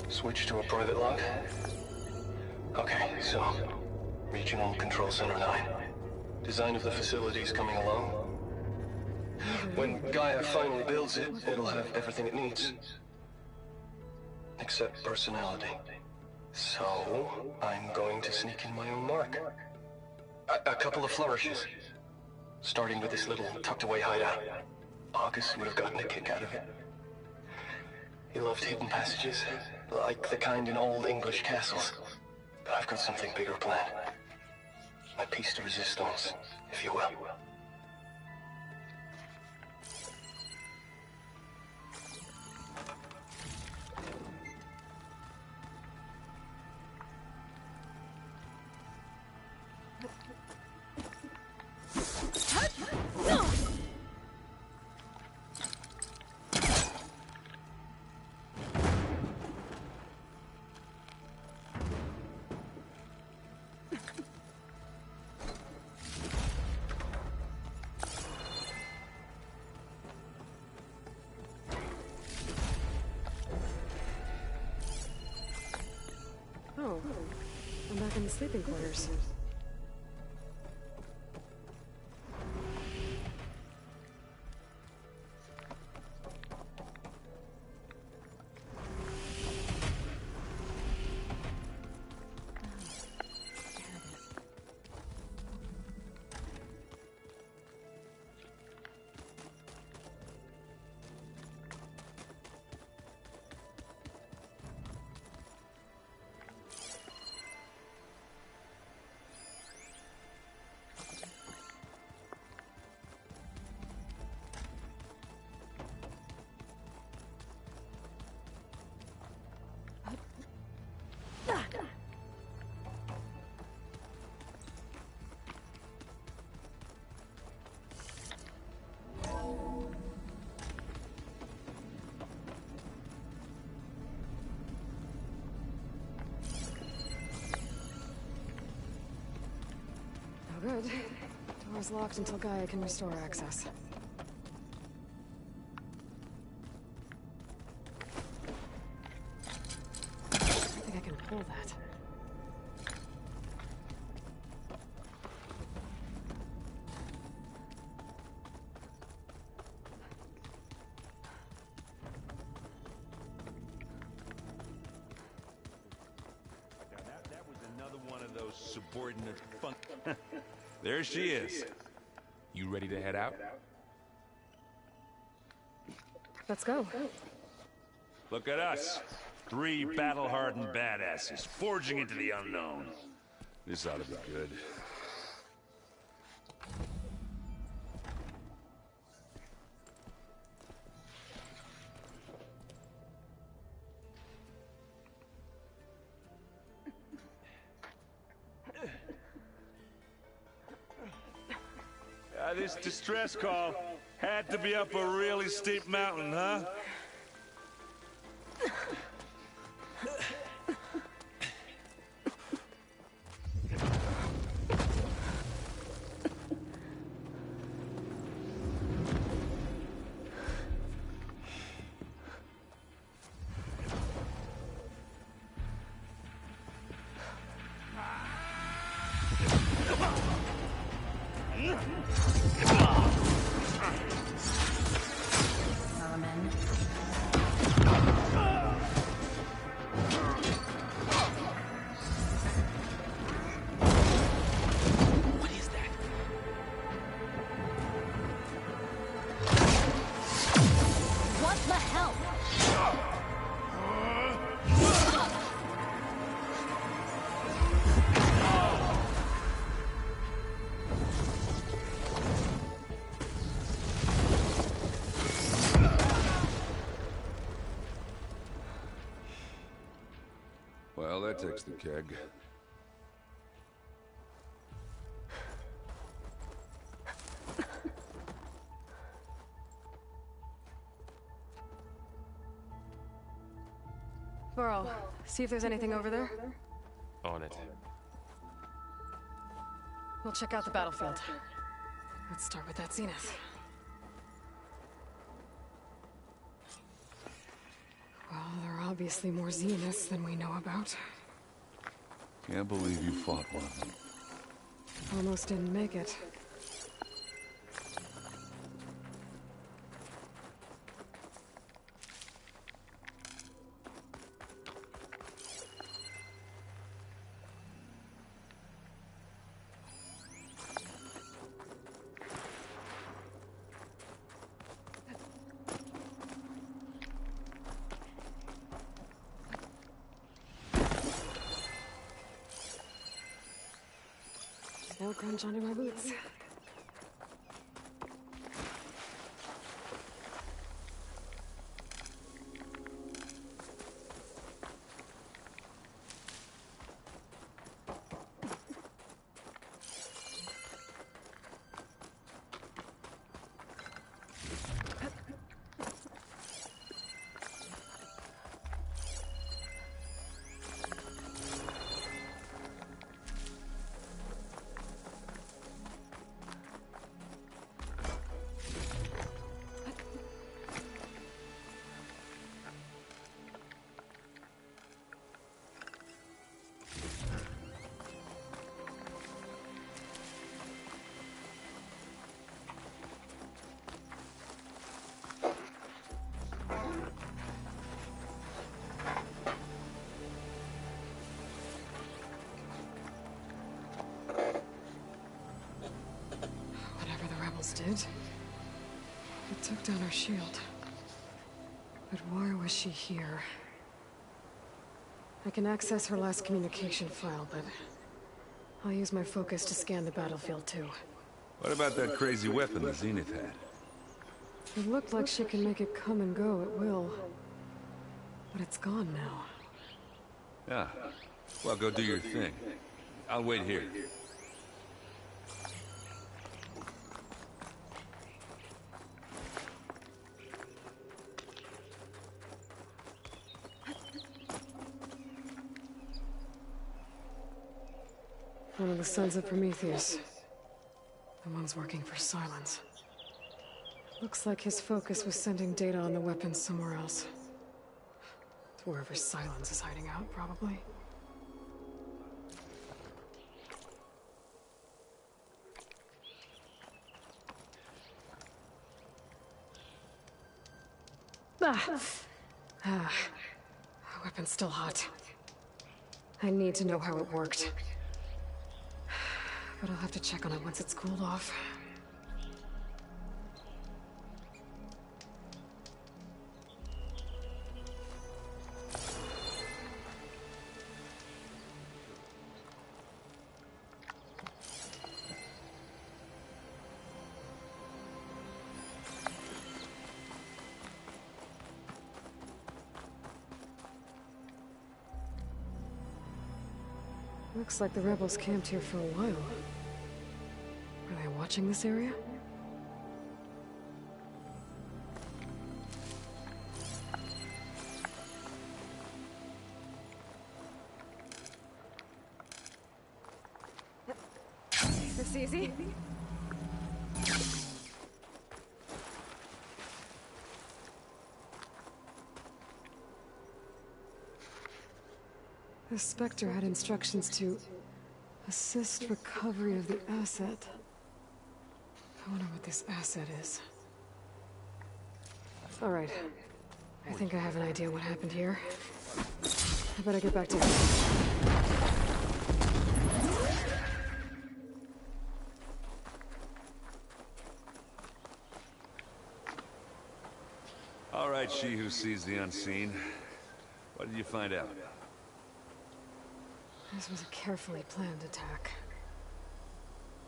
Switch to a private log. Okay, so... Regional Control Center 9. Design of the facility's coming along. When Gaia finally builds it, it'll have everything it needs. Except personality. So, I'm going to sneak in my own mark. A couple of flourishes. Starting with this little tucked-away hideout. August would have gotten a kick out of it. He loved hidden passages, like the kind in old English castles. But I've got something bigger planned. My piece de resistance, if you will. Oh, I'm back in the sleeping quarters. good. Door's locked until Gaia can restore access. I think I can pull that. That was another one of those subordinate fun. There she is. You ready to head out? Let's go. Look at us. 3 battle-hardened badasses forging into the unknown. This ought to be good. This distress call had to be up a really steep mountain, huh? Well, that takes the keg. Burrow, see if there's anything over there. On it. We'll check out the battlefield. Let's start with that Zenith. Well, there are obviously more Zeniths than we know about. Can't believe you fought one of them. Almost didn't make it. No crunch under my boots. Did. It took down her shield. But why was she here? I can access her last communication file, but I'll use my focus to scan the battlefield too. What about that crazy weapon the Zenith had? It looked like she can make it come and go at will. But it's gone now. Yeah. Well, go do your thing. I'll wait here. One of the Sons of Prometheus. The one's working for Silence. Looks like his focus was sending data on the weapons somewhere else. To wherever Silence is hiding out, probably. Weapon's still hot. I need to know how it worked. But I'll have to check on it once it's cooled off. Looks like the rebels camped here for a while. Are they watching this area? This easy? The Spectre had instructions to assist recovery of the asset. I wonder what this asset is. All right. I think I have an idea what happened here. I better get back to it. All right, she who sees the unseen. What did you find out? This was a carefully planned attack.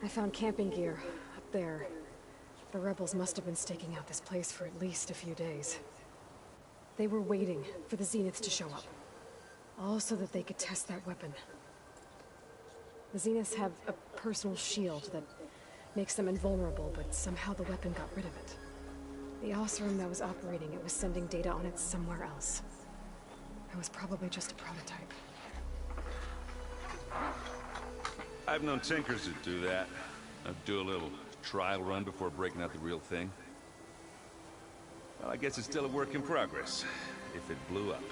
I found camping gear up there. The rebels must have been staking out this place for at least a few days. They were waiting for the Zeniths to show up. All so that they could test that weapon. The Zeniths have a personal shield that makes them invulnerable, but somehow the weapon got rid of it. The Oseram that was operating it was sending data on it somewhere else. It was probably just a prototype. I've known tinkers that do that. I'd do a little trial run before breaking out the real thing. Well, I guess it's still a work in progress, if it blew up.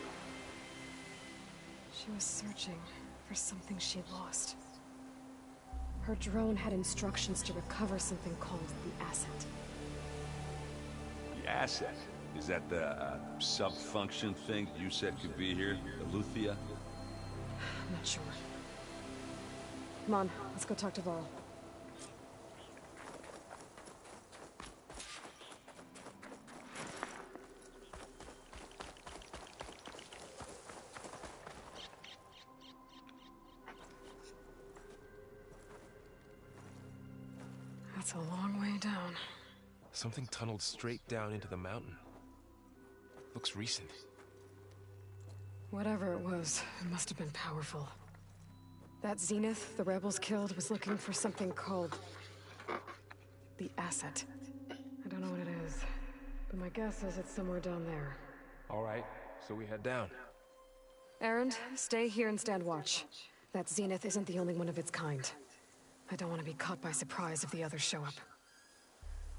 She was searching for something she'd lost. Her drone had instructions to recover something called the asset. The asset? Is that the sub-function thing you said could be here? Eleuthia? I'm not sure. Come on, let's go talk to Varl. That's a long way down. Something tunneled straight down into the mountain. Looks recent. Whatever it was, it must have been powerful. That Zenith the rebels killed was looking for something called the asset. I don't know what it is, but my guess is it's somewhere down there. All right, so we head down. Erend, stay here and stand watch. That Zenith isn't the only one of its kind. I don't want to be caught by surprise if the others show up.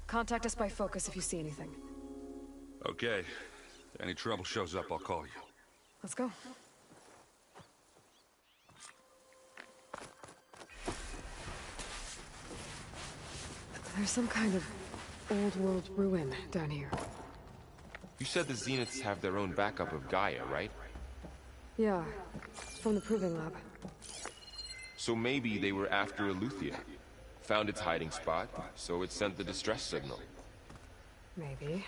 Contact us by focus if you see anything. Okay. If any trouble shows up, I'll call you. Let's go. There's some kind of old-world ruin down here. You said the Zeniths have their own backup of Gaia, right? Yeah, from the Proving Lab. So maybe they were after Eleuthia. Found its hiding spot, so it sent the distress signal. Maybe.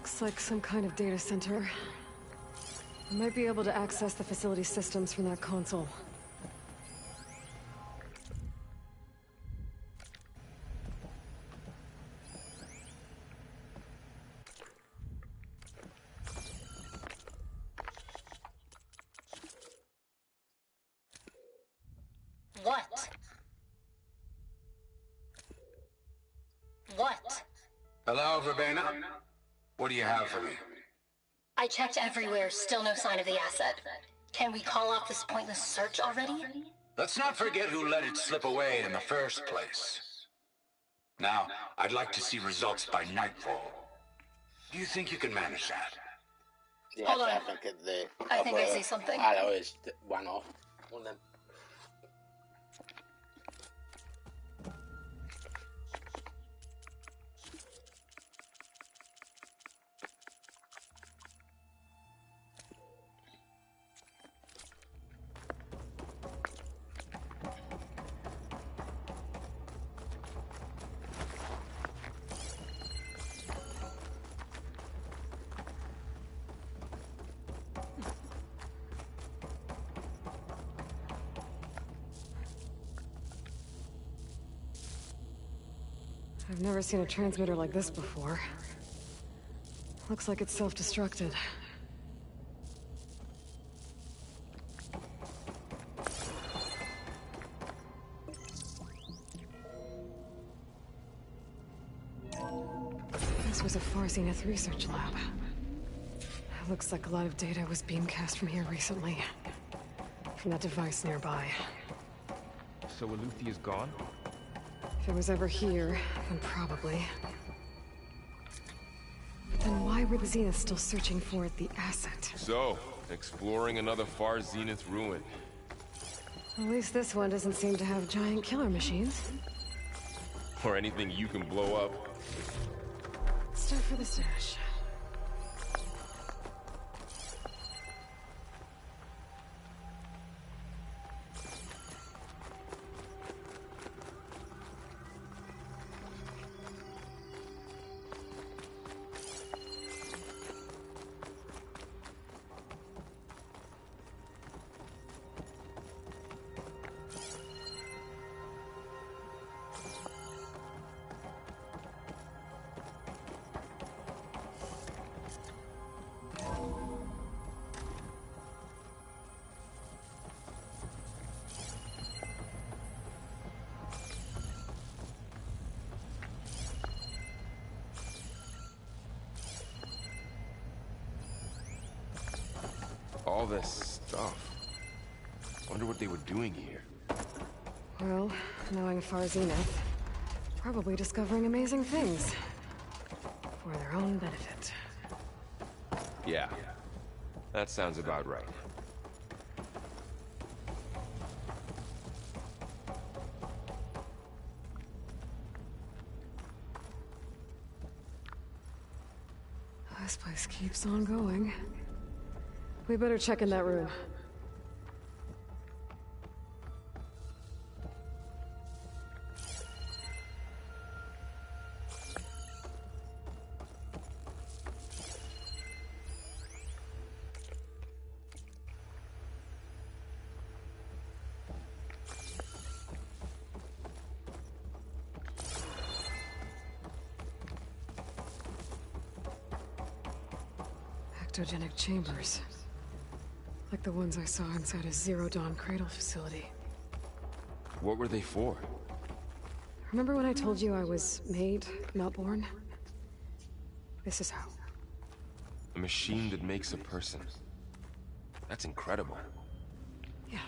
Looks like some kind of data center. I might be able to access the facility systems from that console. What? What? Hello, Verbena? What do you have for me? I checked everywhere, still no sign of the asset. Can we call off this pointless search already? Let's not forget who let it slip away in the first place. Now, I'd like to see results by nightfall. Do you think you can manage that? Yeah, Hold on. I think I see something. Hello is one off. One of them. I've never seen a transmitter like this before. Looks like it's self-destructed. This was a Far Zenith research lab. Looks like a lot of data was beamcast from here recently. From that device nearby. So Eluthia's gone? If it was ever here, then probably. But then why were the Zeniths still searching for the asset? So, exploring another Far Zenith ruin. At least this one doesn't seem to have giant killer machines. Or anything you can blow up. Stuff for the stash. All this stuff. Wonder what they were doing here. Well, knowing Far Zenith, probably discovering amazing things. For their own benefit. Yeah. That sounds about right. This place keeps on going. We better check in that room. Ectogenic chambers. Like the ones I saw inside a Zero Dawn cradle facility. What were they for? Remember when I told you I was made, not born? This is how. A machine that makes a person. That's incredible. Yeah.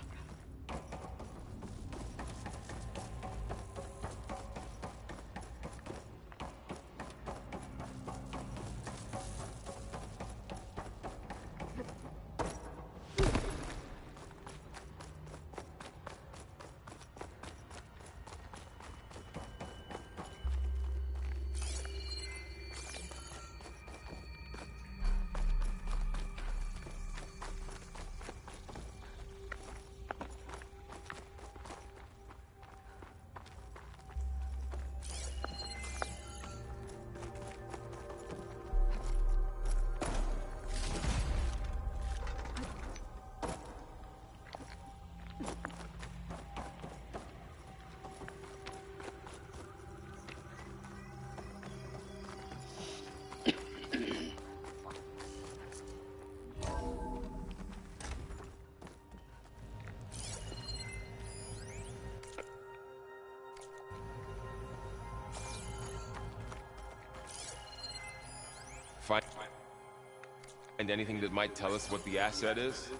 find anything that might tell us what the asset is?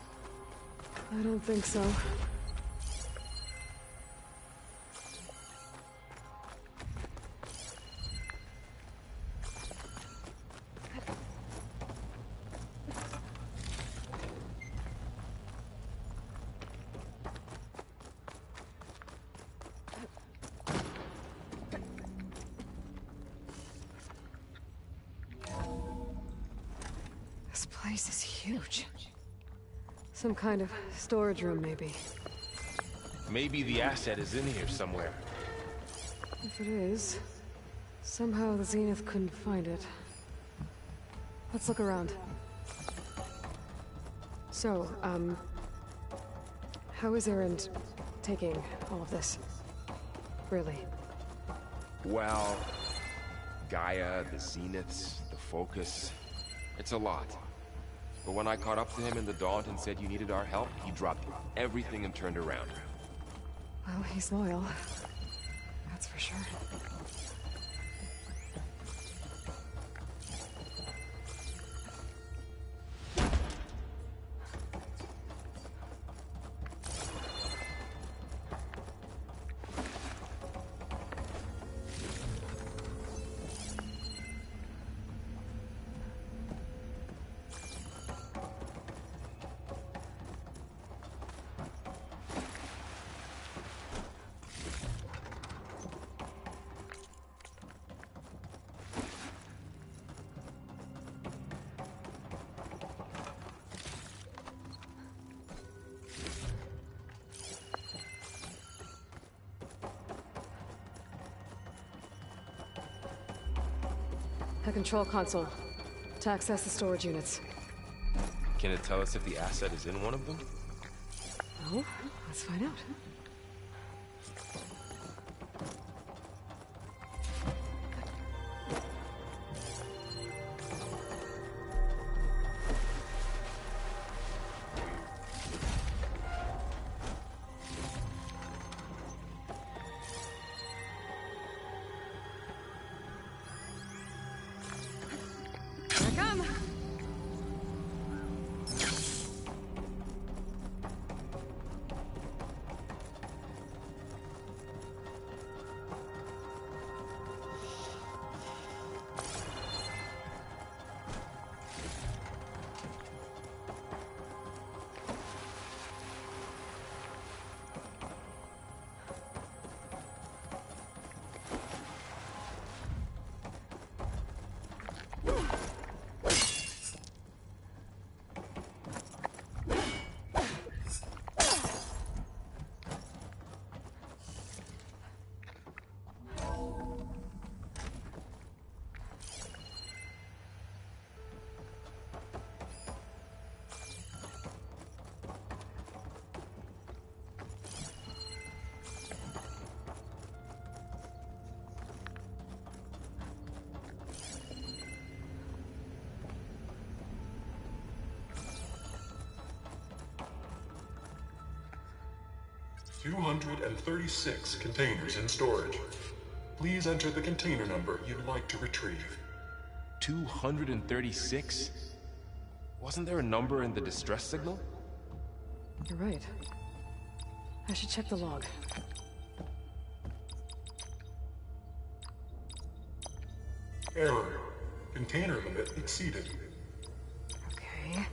I don't think so. This place is huge. Some kind of storage room, maybe. Maybe the asset is in here somewhere. If it is, somehow the Zenith couldn't find it. Let's look around. So, how is Erend taking all of this? Really? Well, Gaia, the Zeniths, the Focus. It's a lot. But when I caught up to him in the Daunt and said you needed our help, he dropped everything and turned around. Well, he's loyal. That's for sure. A control console. To access the storage units. Can it tell us if the asset is in one of them? Oh, let's find out. Here I come! $236 containers in storage. Please enter the container number you'd like to retrieve. 236? Wasn't there a number in the distress signal? You're right. I should check the log. Error. Container limit exceeded. Okay.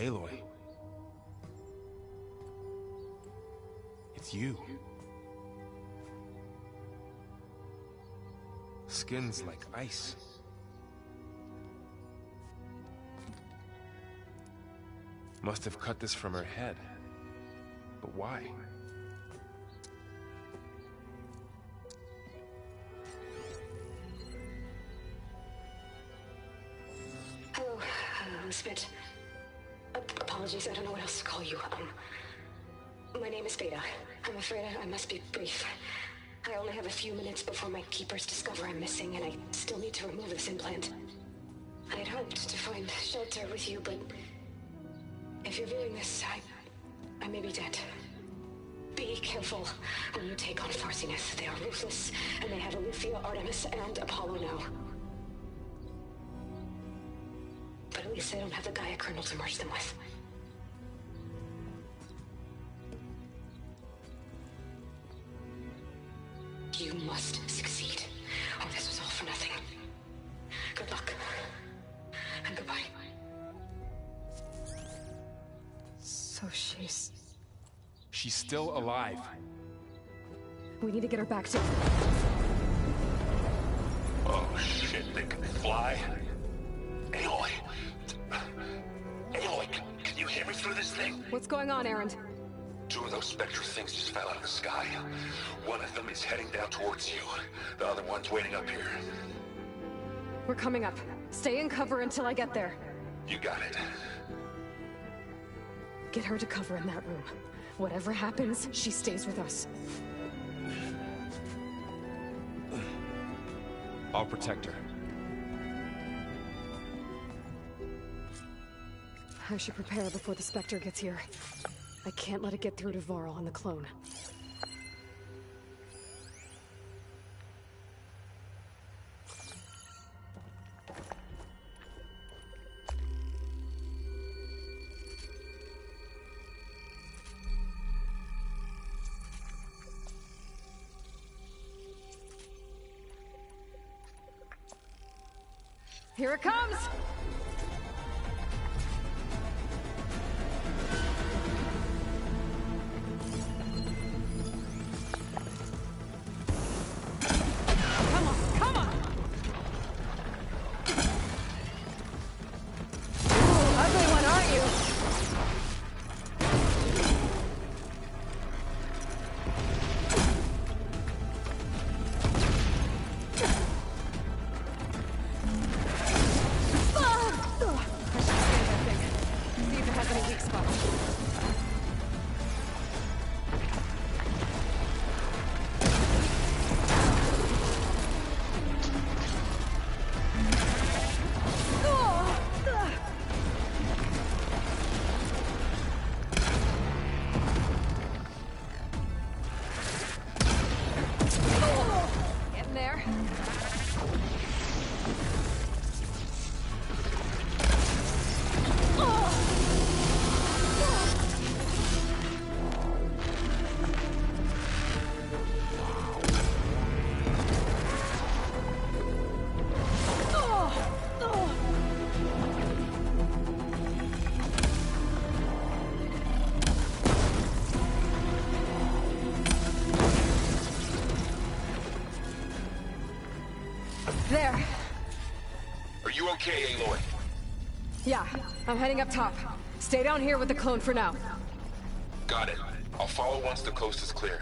Aloy. It's you. Skin's like ice. Must have cut this from her head. But why? Hello, Spit. Apologies, I don't know what else to call you. My name is Beta. I'm afraid I must be brief. I only have a few minutes before my keepers discover I'm missing, and I still need to remove this implant. I had hoped to find shelter with you, but if you're viewing this, I may be dead. Be careful when you take on Farsineth. They are ruthless, and they have Eleuthia, Artemis, and Apollo now. But at least they don't have the Gaia kernel to merge them with. You must succeed, or this was all for nothing. Good luck. And goodbye. So she's still alive. We need to get her back to... Oh shit, they can fly? Aloy! Aloy, can you hear me through this thing? What's going on, Erend? 2 of those Spectre things just fell out of the sky. One of them is heading down towards you. The other one's waiting up here. We're coming up. Stay in cover until I get there. You got it. Get her to cover in that room. Whatever happens, she stays with us. I'll protect her. I should prepare before the Spectre gets here. I can't let it get through to Varl and the clone. Here it comes! There. Are you okay, Aloy? Yeah, I'm heading up top. Stay down here with the clone for now. Got it. I'll follow once the coast is clear.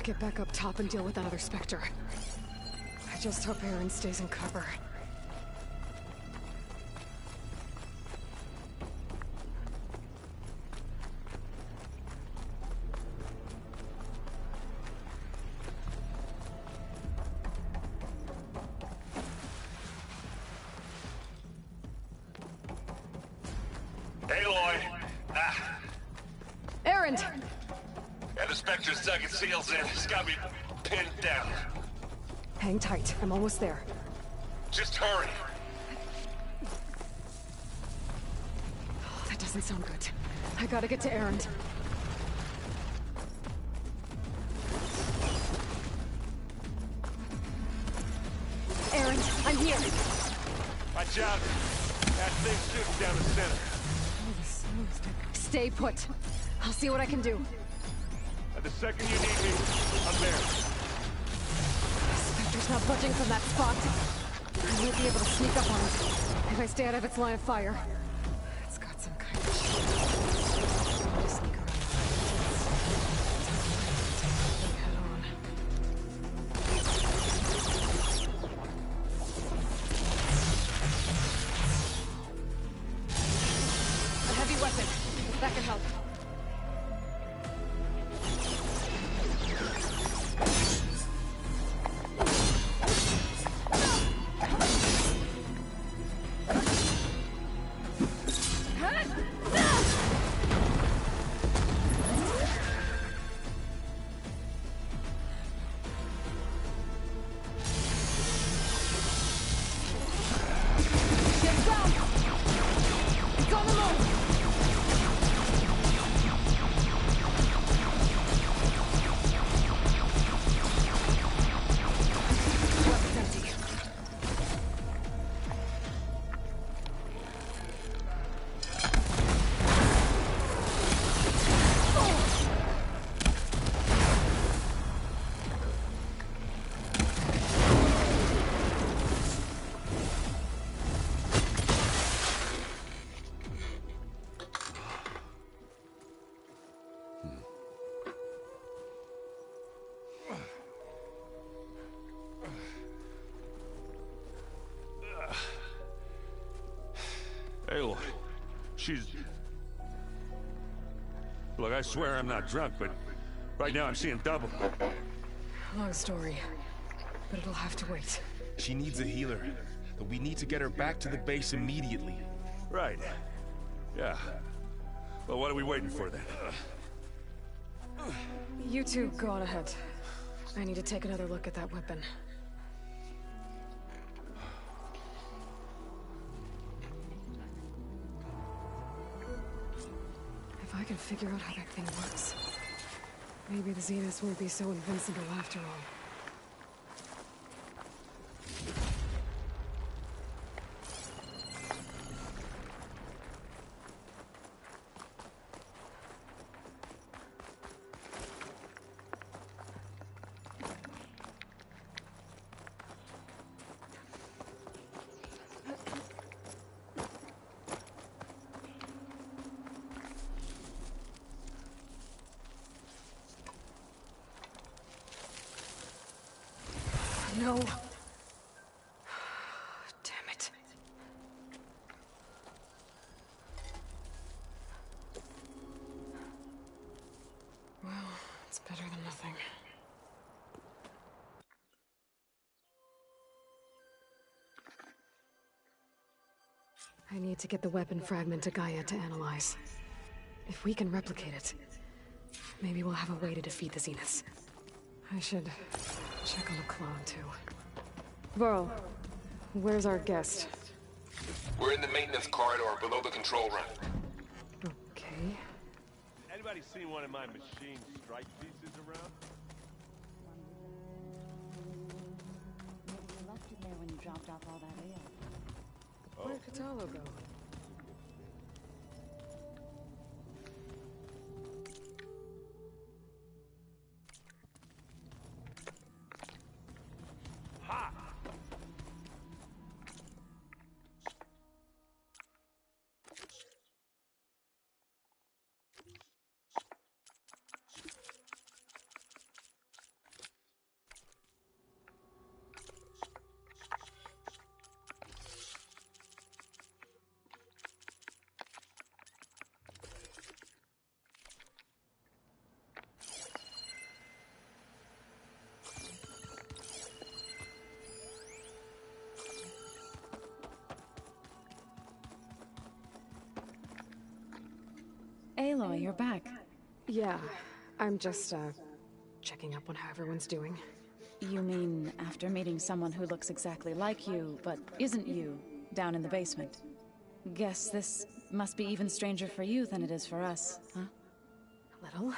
Get back up top and deal with that other Spectre. I just hope Erend stays in cover. Aloy! Erend! And the Spectre's dug its heels in. It's got me pinned down. Hang tight. I'm almost there. Just hurry. Oh, that doesn't sound good. I gotta get to Erend. Erend, I'm here. Watch out. That thing's shooting down the center. Stay put. I'll see what I can do. And the second you need me, I'm there. Spectre's not budging from that spot. I won't be able to sneak up on it if I stay out of its line of fire. It's got some kind of shield. I'm gonna sneak around. Head on. A heavy weapon. That can help. Aloy, she's... Look, I swear I'm not drunk, but right now I'm seeing double. Long story, but it'll have to wait. She needs a healer, but we need to get her back to the base immediately. Right. Yeah. Well, what are we waiting for then? You two go on ahead. I need to take another look at that weapon. If I can figure out how that thing works, maybe the Zeniths won't be so invincible after all. No. Damn it. Well, it's better than nothing. I need to get the weapon fragment to Gaia to analyze. If we can replicate it, maybe we'll have a way to defeat the Zeniths. I should check on the clone, too. Varl, where's our guest? We're in the maintenance corridor below the control room. Okay. Anybody seen one of my machine strike pieces around? You left it there when you dropped off all that ale. Where'd Kotallo go? Aloy, you're back. Yeah, I'm just, checking up on how everyone's doing. You mean after meeting someone who looks exactly like you, but isn't you, down in the basement? Guess this must be even stranger for you than it is for us, huh? A little.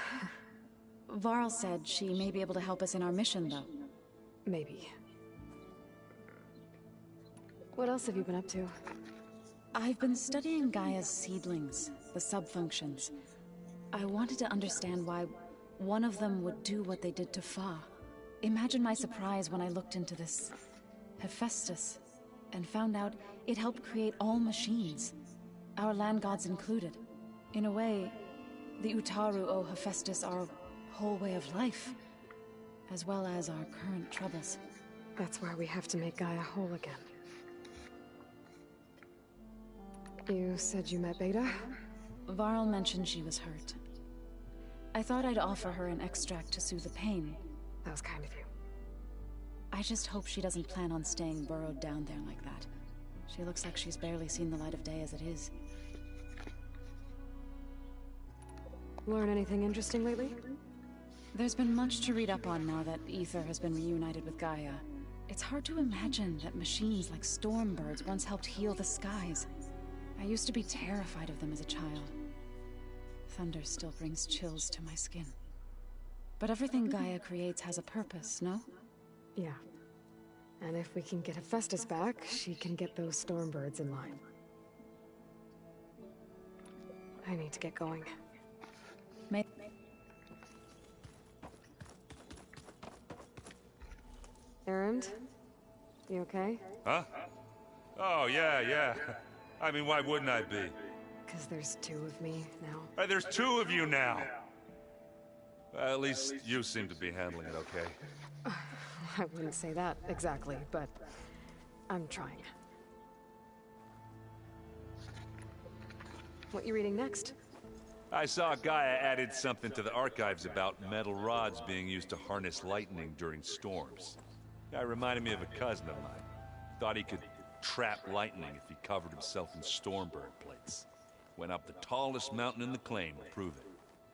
Varl said she may be able to help us in our mission, though. Maybe. What else have you been up to? I've been studying Gaia's seedlings, the subfunctions. I wanted to understand why one of them would do what they did to Fa. Imagine my surprise when I looked into this Hephaestus and found out it helped create all machines, our land gods included. In a way, the Utaru owe Hephaestus our whole way of life, as well as our current troubles. That's why we have to make Gaia whole again. You said you met Beta? Varl mentioned she was hurt. I thought I'd offer her an extract to soothe the pain. That was kind of you. I just hope she doesn't plan on staying burrowed down there like that. She looks like she's barely seen the light of day as it is. Learn anything interesting lately? There's been much to read up on now that Aether has been reunited with Gaia. It's hard to imagine that machines like Stormbirds once helped heal the skies. I used to be terrified of them as a child. Thunder still brings chills to my skin. But everything Gaia creates has a purpose, no? Yeah. And if we can get Hephaestus back, she can get those Stormbirds in line. I need to get going. Erend? You okay? Huh? Oh, yeah. I mean, why wouldn't I be? Because there's two of me now. There's two of you now! Well, at least you seem to be handling it okay. I wouldn't say that exactly, but I'm trying. What you reading next? I saw Gaia added something to the archives about metal rods being used to harness lightning during storms. Guy reminded me of a cousin of mine. Thought he could trap lightning if he covered himself in Stormbird plates. Went up the tallest mountain in the claim to prove it.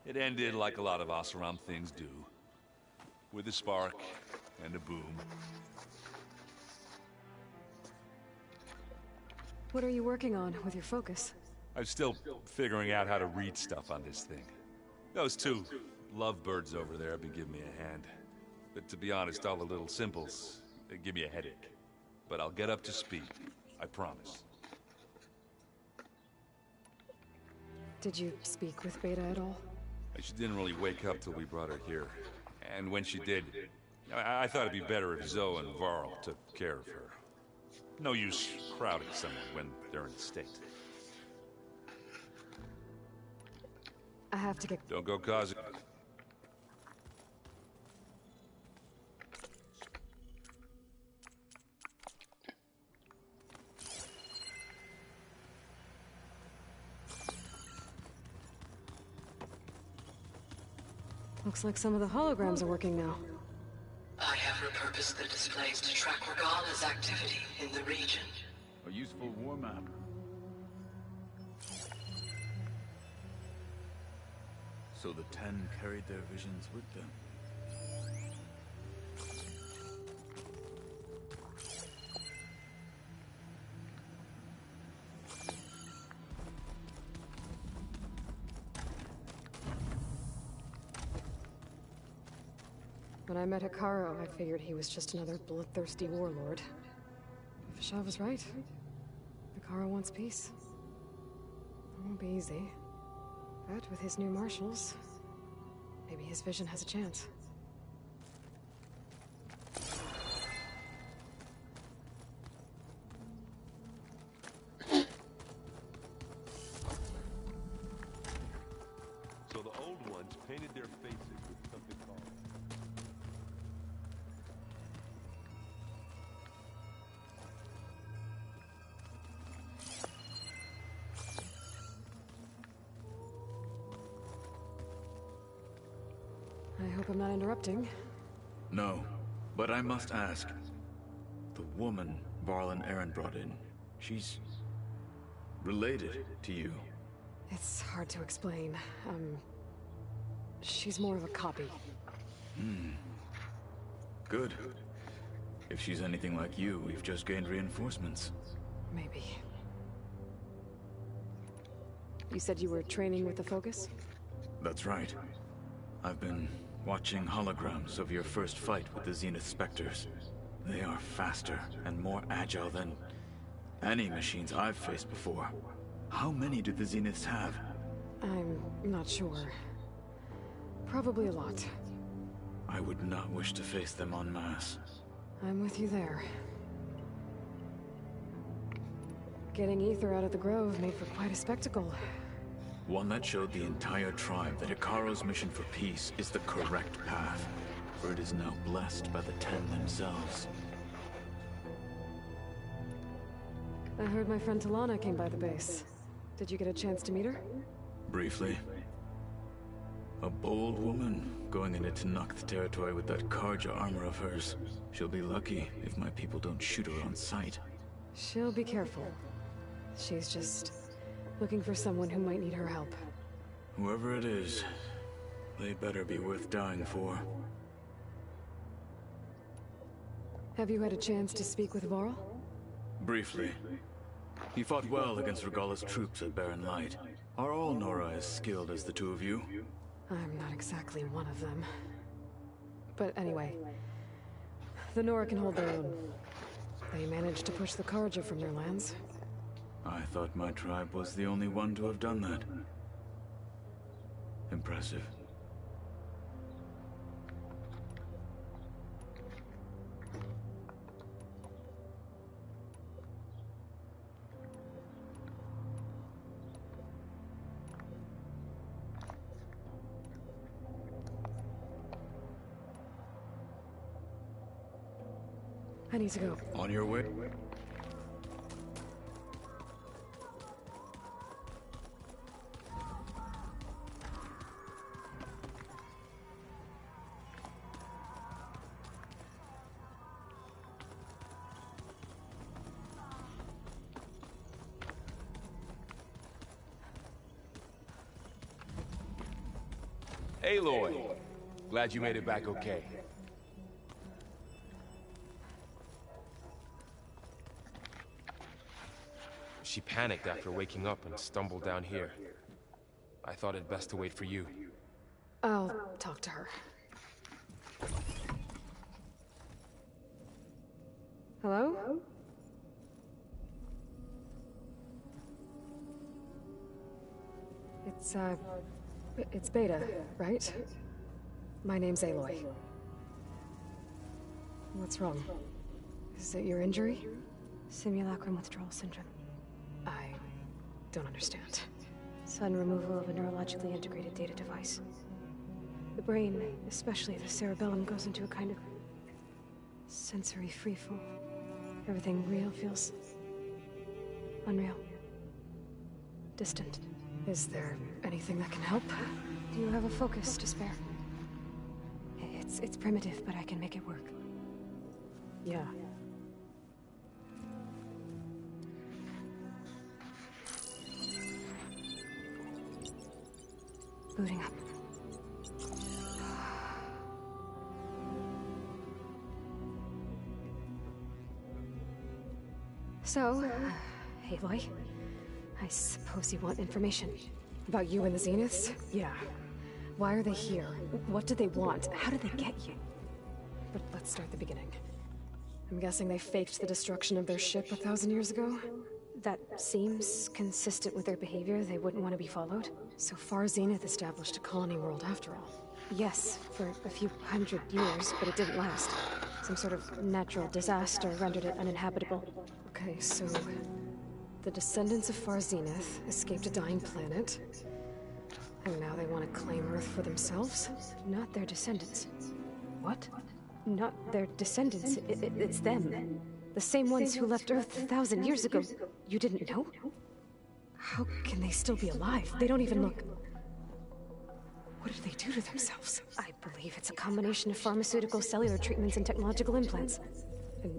It ended like a lot of Oseram things do. With a spark and a boom. What are you working on with your focus? I'm still figuring out how to read stuff on this thing. Those two lovebirds over there have been giving me a hand. But to be honest, all the little symbols, they give me a headache. But I'll get up to speed. I promise. Did you speak with Beta at all? She didn't really wake up till we brought her here. And when she did, I thought it'd be better if Zoe and Varl took care of her. No use crowding someone when they're in a state. I have to get... Don't go causing... Looks like some of the holograms are working now. I have repurposed the displays to track Regala's activity in the region. A useful war map. So the Ten carried their visions with them. When I met Hekarro, I figured he was just another bloodthirsty warlord. Fashaw was right. Hekarro wants peace. It won't be easy. But with his new marshals, maybe his vision has a chance. So the old ones painted their faces with something called... I hope I'm not interrupting. No, but I must ask. The woman Varl and Erend brought in, she's... related to you. It's hard to explain. She's more of a copy. Good. If she's anything like you, we've just gained reinforcements. Maybe. You said you were training with the Focus? That's right. I've been watching holograms of your first fight with the Zenith Spectres. They are faster and more agile than any machines I've faced before. How many do the Zeniths have? I'm not sure. Probably a lot. I would not wish to face them en masse. I'm with you there. Getting Ether out of the Grove made for quite a spectacle. One that showed the entire tribe that Hekarro's mission for peace is the correct path, for it is now blessed by the Ten themselves. I heard my friend Talana came by the base. Did you get a chance to meet her? Briefly. A bold woman going into Tenakth territory with that Karja armor of hers. She'll be lucky if my people don't shoot her on sight. She'll be careful. She's just looking for someone who might need her help. Whoever it is, they better be worth dying for. Have you had a chance to speak with Varl? Briefly. He fought well against Regalla's troops at Barren Light. Are all Nora as skilled as the two of you? I'm not exactly one of them. But anyway, the Nora can hold their own. They managed to push the Karja from their lands. I thought my tribe was the only one to have done that. Impressive. I need to go. On your way? Aloy! Glad you made it back okay. She panicked after waking up and stumbled down here. I thought it best to wait for you. I'll talk to her. Hello? It's Beta, right? My name's Aloy. What's wrong? Is it your injury? Simulacrum withdrawal syndrome. I don't understand. Sudden removal of a neurologically integrated data device. The brain, especially the cerebellum, goes into a kind of sensory freefall. Everything real feels unreal. Distant. Is there anything that can help? Do you have a focus to spare? It's primitive, but I can make it work. Yeah. Booting up. So, Aloy, I suppose you want information. About you and the Zeniths? Yeah. Why are they here? What do they want? How did they get you? But let's start the beginning. I'm guessing they faked the destruction of their ship 1,000 years ago? That seems consistent with their behavior. They wouldn't want to be followed. So Far Zenith established a colony world after all. Yes, for a few hundred years, but it didn't last. Some sort of natural disaster rendered it uninhabitable. Okay, so the descendants of Far Zenith escaped a dying planet, and now they want to claim Earth for themselves? Not their descendants. What? Not their descendants. It's them. The same ones who left Earth 1,000 years ago. You didn't know? How can they still be alive? They don't even look... What did they do to themselves? I believe it's a combination of pharmaceutical, cellular treatments, and technological implants.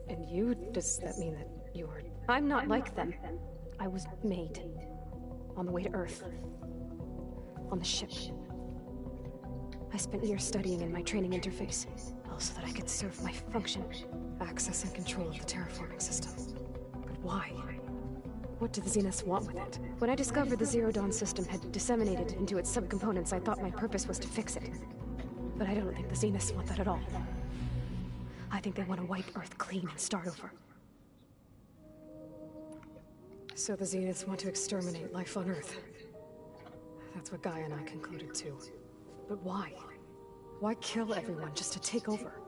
And you? Does that mean that you are... I'm not like them. I was made. On the way to Earth. On the ship. I spent years studying in my training interface, all so that I could serve my function. Access and control of the terraforming system. But why? What do the Zeniths want with it? When I discovered the Zero Dawn system had disseminated into its subcomponents, I thought my purpose was to fix it. But I don't think the Zeniths want that at all. I think they want to wipe Earth clean and start over. So the Zeniths want to exterminate life on Earth. That's what Gaia and I concluded too. But why? Why kill everyone just to take over?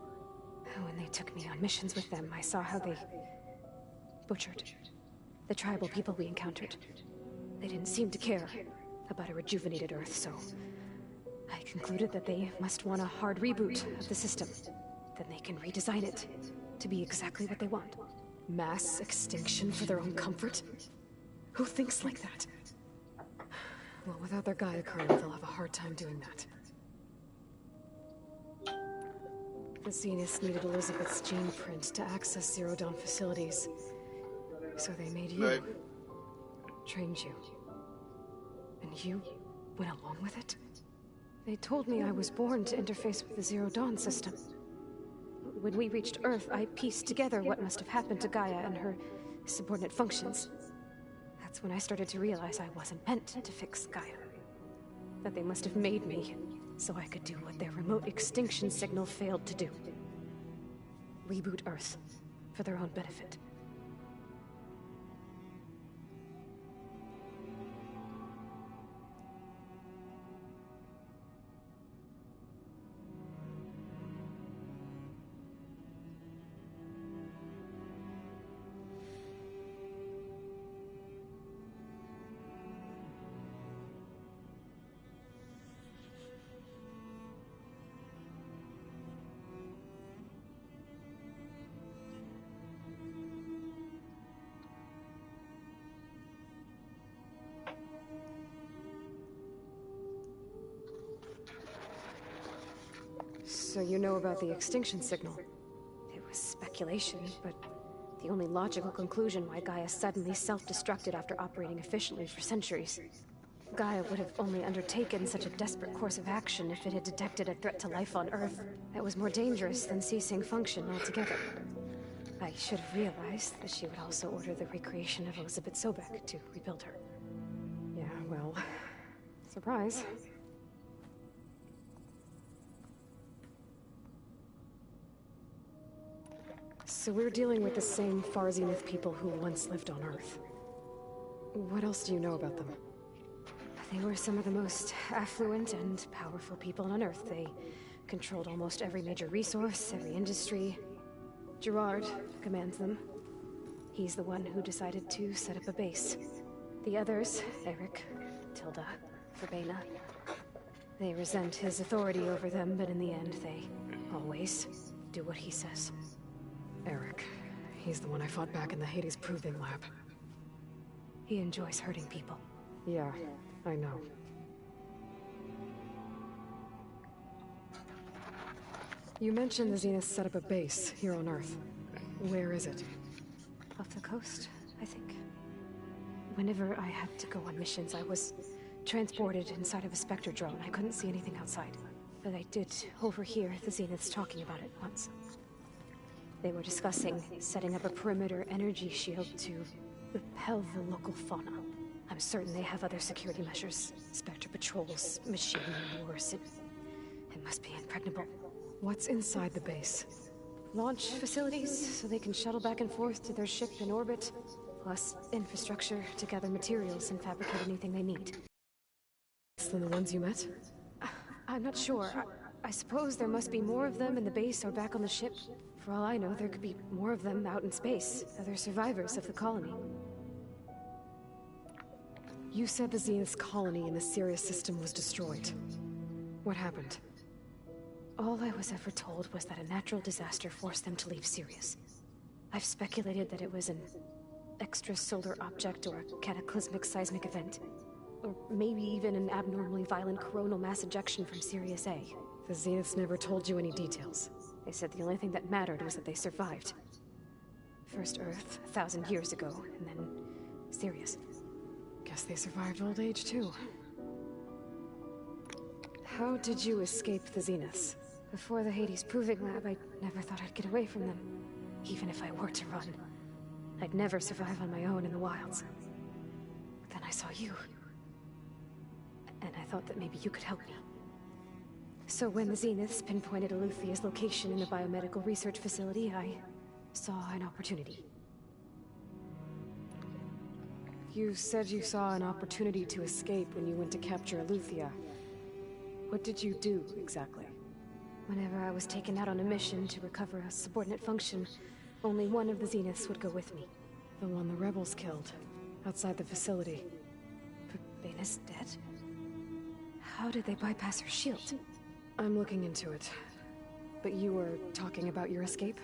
When they took me on missions with them, I saw how they butchered the tribal people we encountered. They didn't seem to care about a rejuvenated Earth, so I concluded that they must want a hard reboot of the system. Then they can redesign it to be exactly what they want. Mass extinction for their own comfort? Who thinks like that? Well, without their Gaia kernel, they'll have a hard time doing that. The Zeniths needed Elizabeth's gene print to access Zero Dawn facilities. So they made you. Trained you. And you went along with it? They told me I was born to interface with the Zero Dawn system. When we reached Earth, I pieced together what must have happened to Gaia and her subordinate functions. That's when I started to realize I wasn't meant to fix Gaia. That they must have made me so I could do what their remote extinction signal failed to do. Reboot Earth for their own benefit. So you know about the extinction signal? It was speculation, but the only logical conclusion why Gaia suddenly self-destructed after operating efficiently for centuries. Gaia would have only undertaken such a desperate course of action if it had detected a threat to life on Earth that was more dangerous than ceasing function altogether. I should have realized that she would also order the recreation of Elizabeth Sobek to rebuild her. Yeah, well, surprise. So we're dealing with the same Far Zenith people who once lived on Earth. What else do you know about them? They were some of the most affluent and powerful people on Earth. They controlled almost every major resource, every industry. Gerard commands them. He's the one who decided to set up a base. The others, Eric, Tilda, Verbena, they resent his authority over them, but in the end, they always do what he says. Eric. He's the one I fought back in the Hades Proving Lab. He enjoys hurting people. Yeah, I know. You mentioned the Zeniths set up a base here on Earth. Where is it? Off the coast, I think. Whenever I had to go on missions, I was transported inside of a Spectre drone. I couldn't see anything outside. But I did overhear the Zeniths talking about it once. They were discussing setting up a perimeter energy shield to repel the local fauna. I'm certain they have other security measures. Spectre patrols, machine wars. It must be impregnable. What's inside the base? Launch facilities, so they can shuttle back and forth to their ship in orbit. Plus infrastructure to gather materials and fabricate anything they need. Less than the ones you met? I'm not sure. I suppose there must be more of them in the base or back on the ship. For all I know, there could be more of them out in space, other survivors of the colony. You said the Zenith's colony in the Sirius system was destroyed. What happened? All I was ever told was that a natural disaster forced them to leave Sirius. I've speculated that it was an extrasolar object or a cataclysmic seismic event. Or maybe even an abnormally violent coronal mass ejection from Sirius A. The Zeniths never told you any details. They said the only thing that mattered was that they survived. First Earth, 1,000 years ago, and then Sirius. Guess they survived old age, too. How did you escape the Zeniths? Before the Hades Proving Lab, I never thought I'd get away from them. Even if I were to run. I'd never survive on my own in the wilds. But then I saw you. And I thought that maybe you could help me. So when the Zeniths pinpointed Eluthia's location in the biomedical research facility, I saw an opportunity. You said you saw an opportunity to escape when you went to capture Eluthia. What did you do, exactly? Whenever I was taken out on a mission to recover a subordinate function, only one of the Zeniths would go with me. The one the rebels killed, outside the facility. But Baina's dead? How did they bypass her shield? I'm looking into it. But you were talking about your escape?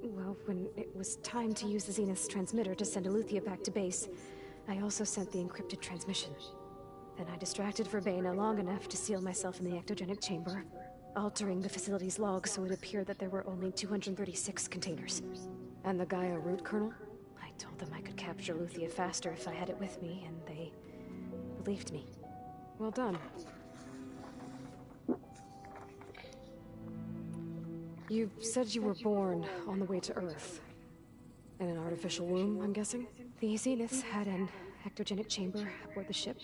Well, when it was time to use the Zenith's transmitter to send Eluthia back to base, I also sent the encrypted transmission. Then I distracted Verbena long enough to seal myself in the ectogenic chamber, altering the facility's log so it appeared that there were only 236 containers. And the Gaia root kernel? I told them I could capture Eluthia faster if I had it with me, and they believed me. Well done. You said you were born on the way to Earth. In an artificial womb, I'm guessing? The Zeniths had an ectogenic chamber aboard the ship.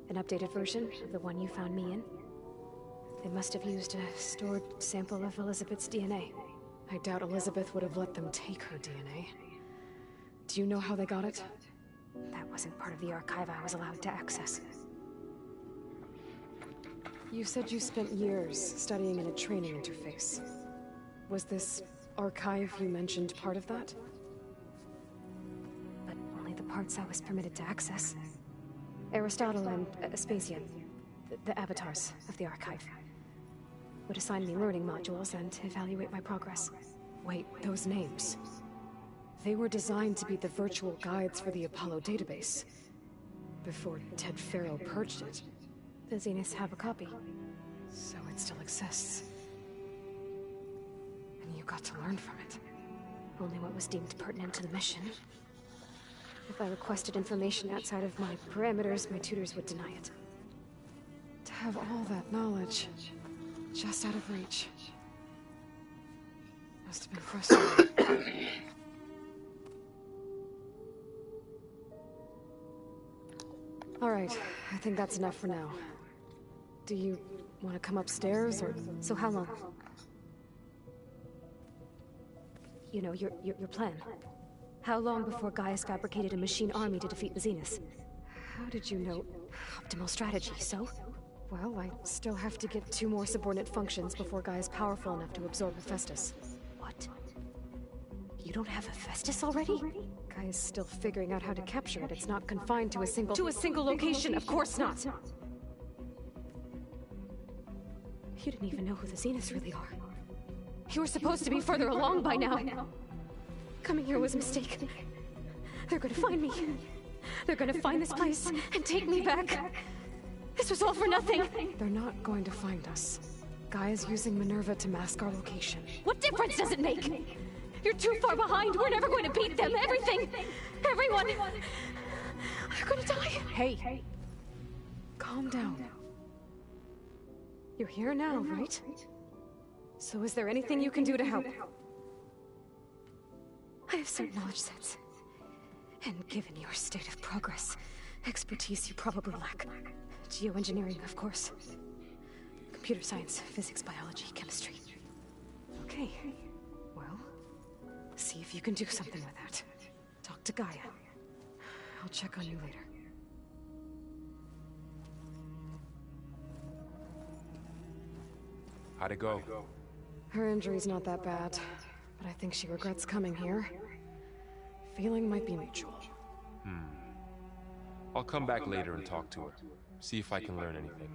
An updated version of the one you found me in. They must have used a stored sample of Elizabeth's DNA. I doubt Elizabeth would have let them take her DNA. Do you know how they got it? That wasn't part of the archive I was allowed to access. You said you spent years studying in a training interface. Was this archive you mentioned part of that? But only the parts I was permitted to access. Aristotle and Aspasia, the avatars of the archive, would assign me learning modules and evaluate my progress. Wait, those names. They were designed to be the virtual guides for the Apollo database. Before Ted Faro purged it. The Zeniths have a copy. So it still exists. And you got to learn from it. Only what was deemed pertinent to the mission. If I requested information outside of my parameters, my tutors would deny it. To have all that knowledge, just out of reach. Must have been frustrating. Alright, I think that's enough for now. Do you want to come upstairs, or...? So how long? You know, your plan. How long before Gaius fabricated a machine army to defeat the Zeniths? How did you know? Optimal strategy, so? Well, I still have to get 2 more subordinate functions before Gaia's powerful enough to absorb Hephaestus. What? You don't have Hephaestus already? Gaia's still figuring out how to capture it. It's not confined to a single... To a single location, of course not! You didn't even know who the Zeniths really are. You were supposed to be further along by now! Coming here was a mistake. They're gonna find me. They're gonna find this place and take me back. This was all for nothing! They're not going to find us. Gaia's using Minerva to mask our location. What difference does it make? You're too far behind. We're never going to beat them. Everything. Everyone. They're gonna die. Hey. Calm down. You're here now, right? So is there anything you can do to help? I have certain knowledge sets. And given your state of progress, expertise you probably lack. Geoengineering, of course. Computer science, physics, biology, chemistry. Okay. Well, see if you can do something with that. Talk to Gaia. I'll check on you later. How'd it go? Her injury's not that bad, but I think she regrets coming here. Feeling might be mutual. I'll come back later and talk to her. See if I can learn anything.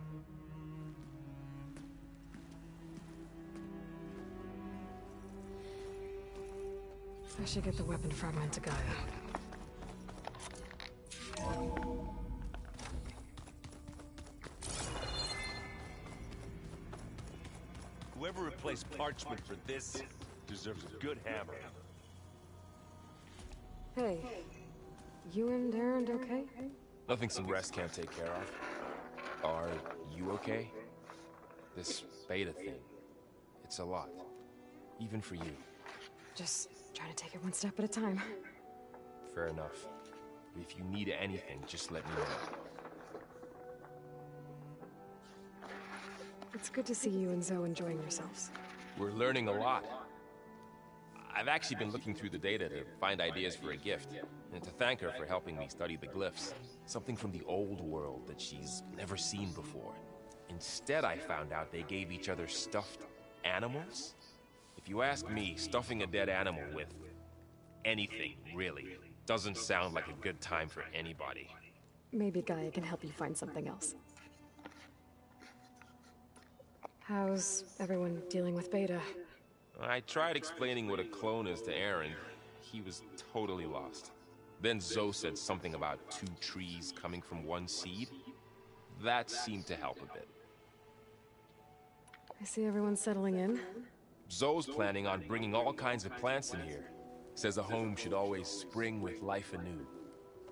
I should get the weapon fragment to Gaia. Whoever replaced parchment for this deserves a good hammer. Hey, you and Erend okay? Nothing some rest can't take care of. Are you okay? This beta thing. It's a lot. Even for you. Just trying to take it one step at a time. Fair enough. If you need anything, just let me know. It's good to see you and Zoe enjoying yourselves. We're learning a lot. I've actually been looking through the data to find ideas for a gift, and to thank her for helping me study the glyphs. Something from the old world that she's never seen before. Instead, I found out they gave each other stuffed animals? If you ask me, stuffing a dead animal with anything, really, doesn't sound like a good time for anybody. Maybe Gaia can help you find something else. How's everyone dealing with Beta? I tried explaining what a clone is to Aaron. He was totally lost. Then Zoe said something about 2 trees coming from 1 seed. That seemed to help a bit. I see everyone settling in. Zoe's planning on bringing all kinds of plants in here. Says a home should always spring with life anew.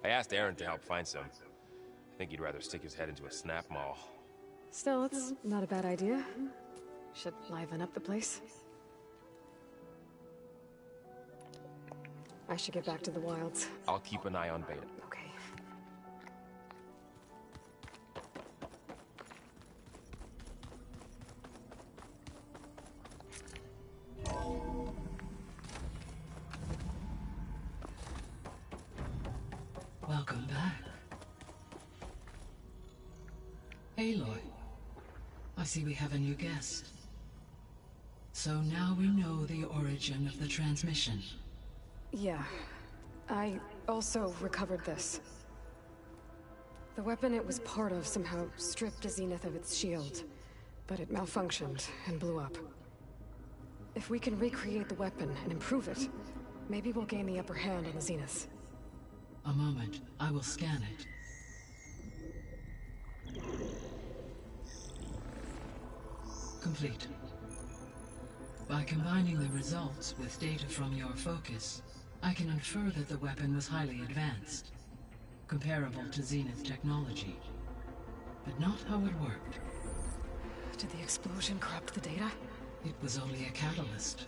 I asked Aaron to help find some. I think he'd rather stick his head into a snap mall. Still, it's not a bad idea. Should liven up the place. I should get back to the wilds. I'll keep an eye on Beta. Okay. Welcome back. Aloy, I see we have a new guest. So now we know the origin of the transmission. Yeah. I also recovered this. The weapon it was part of somehow stripped Zenith of its shield, but it malfunctioned and blew up. If we can recreate the weapon and improve it, maybe we'll gain the upper hand on the Zeniths. A moment, I will scan it. Complete. By combining the results with data from your focus, I can infer that the weapon was highly advanced, comparable to Zenith technology, but not how it worked. Did the explosion corrupt the data? It was only a catalyst.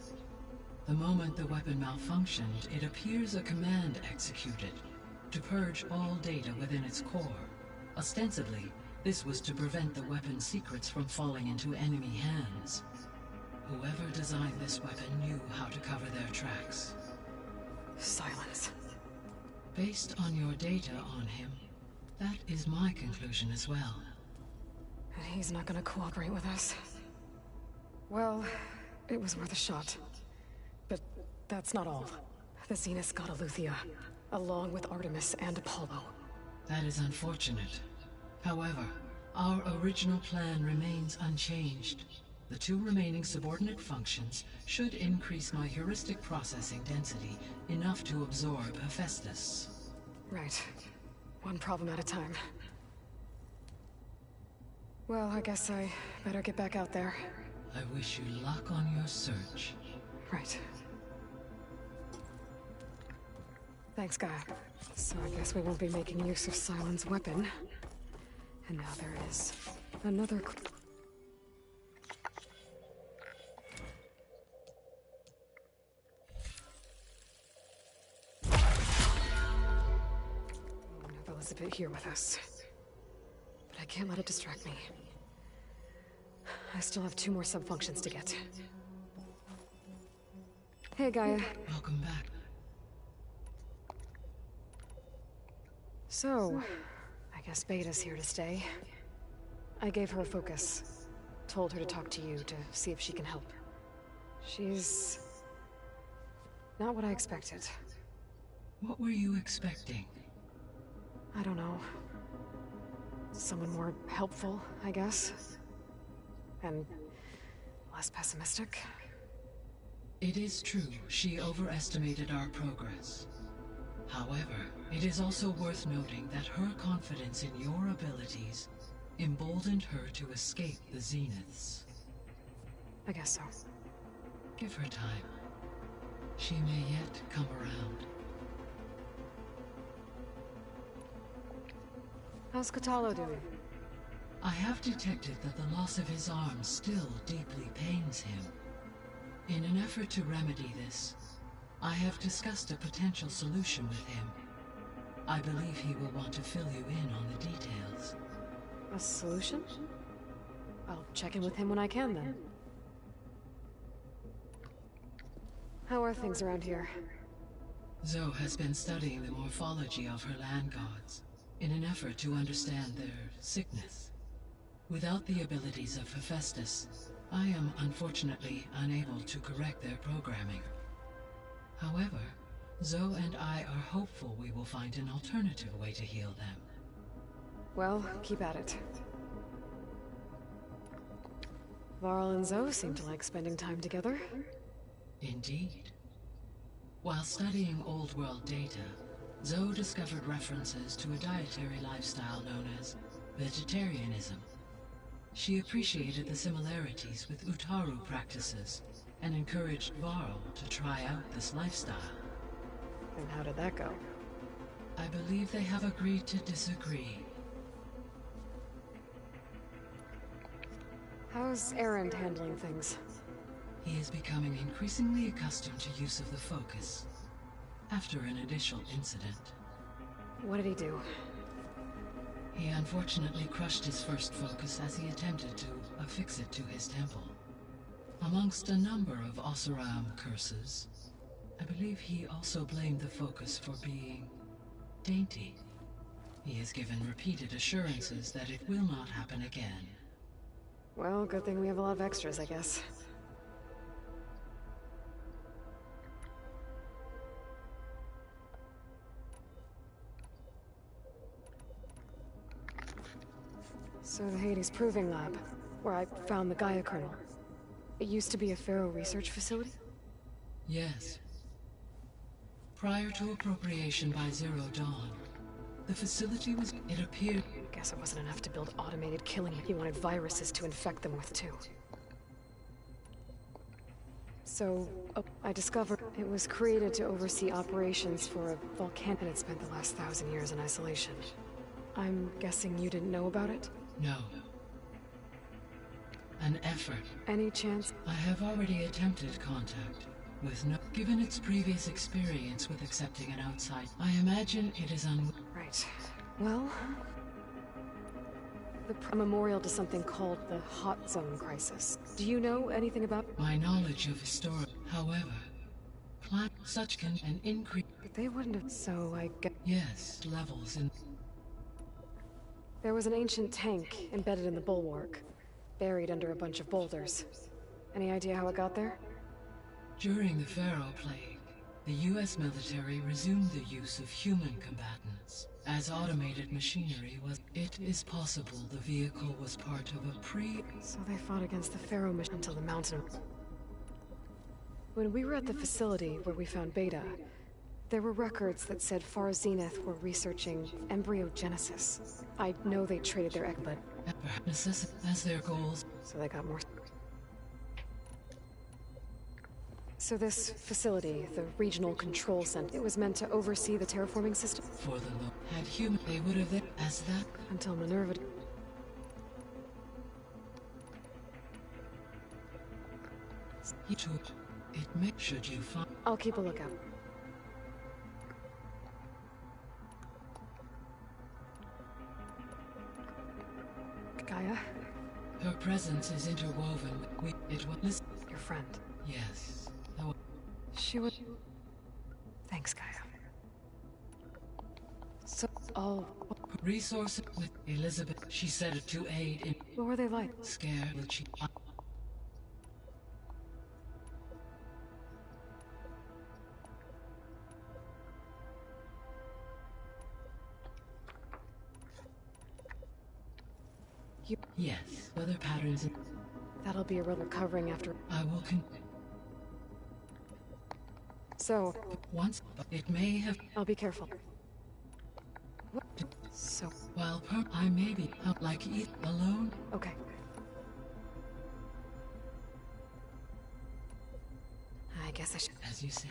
The moment the weapon malfunctioned, it appears a command executed to purge all data within its core. Ostensibly, this was to prevent the weapon's secrets from falling into enemy hands. Whoever designed this weapon knew how to cover their tracks. Silence. Based on your data on him, that is my conclusion as well. And he's not gonna cooperate with us. Well, it was worth a shot. But that's not all. The Zeniths got Eleuthia, along with Artemis and Apollo. That is unfortunate. However, our original plan remains unchanged. The 2 remaining subordinate functions should increase my heuristic processing density enough to absorb Hephaestus. Right. One problem at a time. Well, I guess I better get back out there. I wish you luck on your search. Right. Thanks, Guy. So I guess we won't be making use of Sylens' weapon. And now there is another... Elizabeth here with us. But I can't let it distract me. I still have 2 more sub-functions to get. Hey, Gaia. Welcome back. So, I guess Beta's here to stay. I gave her a focus. Told her to talk to you to see if she can help. She's... not what I expected. What were you expecting? I don't know. Someone more helpful, I guess. And less pessimistic. It is true, she overestimated our progress. However, it is also worth noting that her confidence in your abilities emboldened her to escape the Zeniths. I guess so. Give her time. She may yet come around. How's Kotallo doing? I have detected that the loss of his arm still deeply pains him. In an effort to remedy this, I have discussed a potential solution with him. I believe he will want to fill you in on the details. A solution? I'll check in with him when I can, then. How are things around here? Zoe has been studying the morphology of her land gods in an effort to understand their sickness. Without the abilities of Hephaestus, I am unfortunately unable to correct their programming. However, Zoe and I are hopeful we will find an alternative way to heal them. Well, keep at it. Varl and Zoe seem to like spending time together. Indeed. While studying Old World data, Zoe discovered references to a dietary lifestyle known as vegetarianism. She appreciated the similarities with Utaru practices and encouraged Varl to try out this lifestyle. And how did that go? I believe they have agreed to disagree. How's Erend handling things? He is becoming increasingly accustomed to use of the focus, after an initial incident. What did he do? He unfortunately crushed his first focus as he attempted to affix it to his temple. Amongst a number of Oseram curses, I believe he also blamed the focus for being dainty. He has given repeated assurances that it will not happen again. Well, good thing we have a lot of extras, I guess. So the Hades Proving Lab, where I found the Gaia kernel. It used to be a Pharaoh research facility? Yes. Prior to appropriation by Zero Dawn, the facility was... It appeared... Guess it wasn't enough to build automated killing. He wanted viruses to infect them with, too. So, I discovered it was created to oversee operations for a volcano, and it spent the last 1,000 years in isolation. I'm guessing you didn't know about it? No. An effort. Any chance? I have already attempted contact, with no... Given its previous experience with accepting an outside, I imagine it is Right. Well... a memorial to something called the Hot Zone Crisis. Do you know anything about... My knowledge of historic... However, such can an increase... But they wouldn't have... So I get... Yes, levels in... There was an ancient tank embedded in the bulwark, buried under a bunch of boulders. Any idea how it got there? During the Pharaoh Plague, the US military resumed the use of human combatants. As automated machinery was... It is possible the vehicle was part of a So they fought against the Pharaoh mission until the mountain... When we were at the facility where we found Beta, there were records that said Far Zenith were researching embryogenesis. I know they traded their but... as their goals. So they got more... So this facility, the Regional Control Center, it was meant to oversee the terraforming system? For the look, had human, they would have it as that... Until Minerva... Should you find... I'll keep a lookout. Gaia? Her presence is interwoven with... It was... Your friend? Yes. She would... Thanks, Gaia. So, all... Resources with Elizabeth, she said it to aid in... What were they like? Scared that she... Yes, weather patterns... That'll be a real recovering after... I will So... Once, it may have... I'll be careful. What? So... While I may be out like eat alone... Okay. I guess I should... As you say.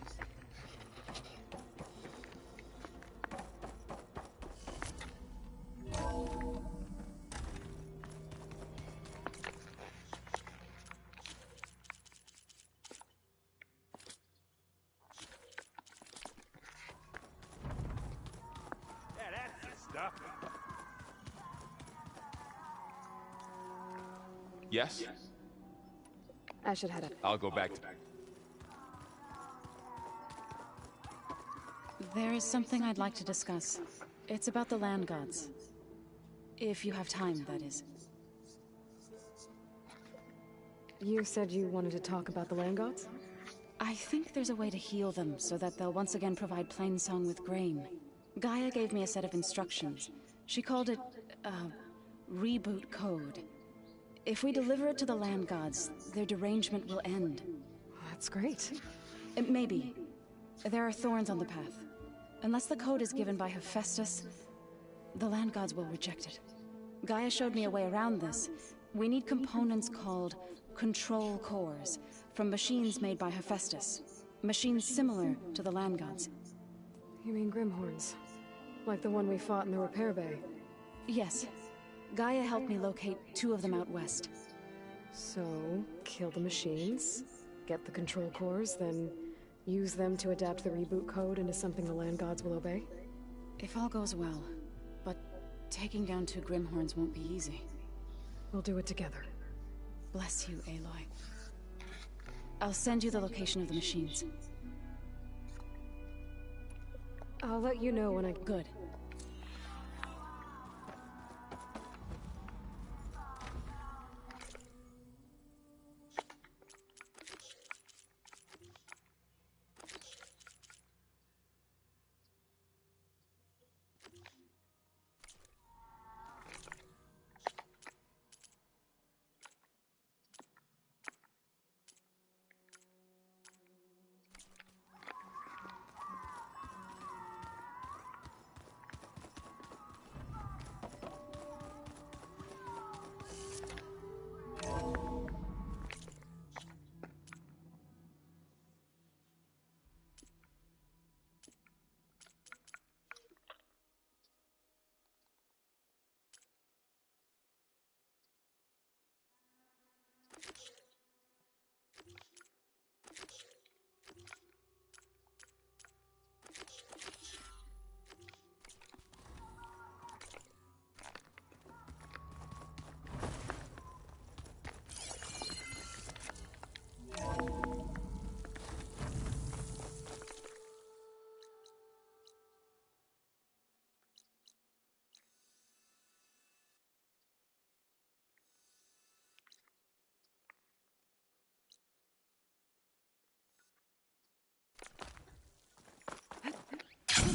Yes? I should head up. I'll go back to... There is something I'd like to discuss. It's about the land gods. If you have time, that is. You said you wanted to talk about the land gods? I think there's a way to heal them so that they'll once again provide Plainsong with grain. Gaia gave me a set of instructions. She called it, reboot code. If we deliver it to the land gods, their derangement will end. That's great. Maybe. There are thorns on the path. Unless the code is given by Hephaestus, the land gods will reject it. Gaia showed me a way around this. We need components called control cores, from machines made by Hephaestus. Machines similar to the land gods. You mean Grimhorns? Like the one we fought in the repair bay? Yes. Gaia helped me locate 2 of them out west. So, kill the machines, get the control cores, then use them to adapt the reboot code into something the land gods will obey? If all goes well. But taking down 2 Grimhorns won't be easy. We'll do it together. Bless you, Aloy. I'll send you the location of the machines. I'll let you know when I... Good.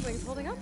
Wings holding up?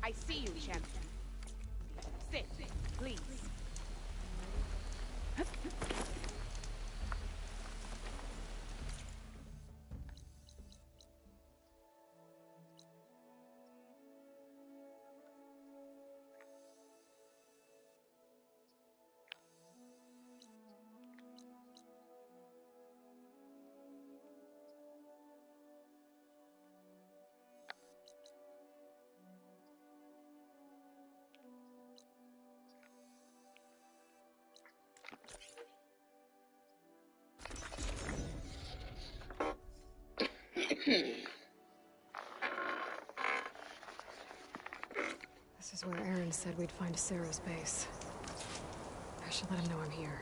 I see you, champion. Sit, please. This is where Aaron said we'd find Sarah's base. I should let him know I'm here.